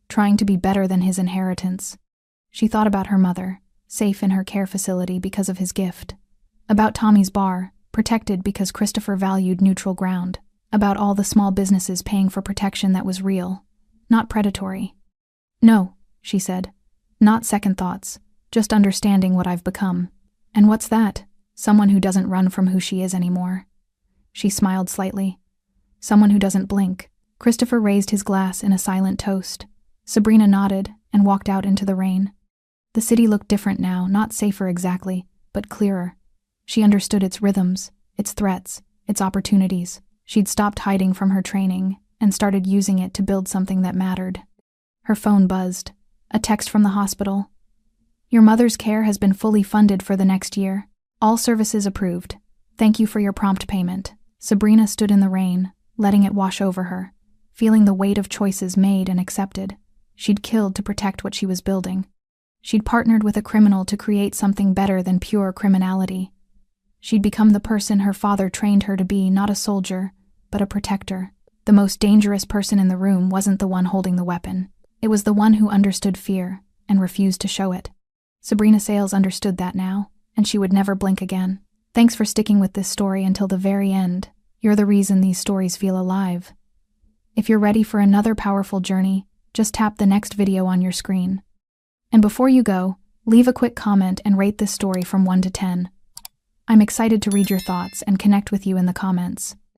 Trying to be better than his inheritance. She thought about her mother, safe in her care facility because of his gift. About Tommy's bar, protected because Christopher valued neutral ground. About all the small businesses paying for protection that was real, not predatory. No, she said. Not second thoughts, just understanding what I've become. And what's that? Someone who doesn't run from who she is anymore. She smiled slightly. Someone who doesn't blink. Christopher raised his glass in a silent toast. Sabrina nodded and walked out into the rain. The city looked different now, not safer exactly, but clearer. She understood its rhythms, its threats, its opportunities. She'd stopped hiding from her training and started using it to build something that mattered. Her phone buzzed. A text from the hospital. Your mother's care has been fully funded for the next year. All services approved. Thank you for your prompt payment. Sabrina stood in the rain, letting it wash over her, feeling the weight of choices made and accepted. She'd killed to protect what she was building. She'd partnered with a criminal to create something better than pure criminality. She'd become the person her father trained her to be, not a soldier, but a protector. The most dangerous person in the room wasn't the one holding the weapon. It was the one who understood fear and refused to show it. Sabrina Sales understood that now, and she would never blink again. Thanks for sticking with this story until the very end. You're the reason these stories feel alive. If you're ready for another powerful journey, just tap the next video on your screen. And before you go, leave a quick comment and rate this story from 1 to 10. I'm excited to read your thoughts and connect with you in the comments.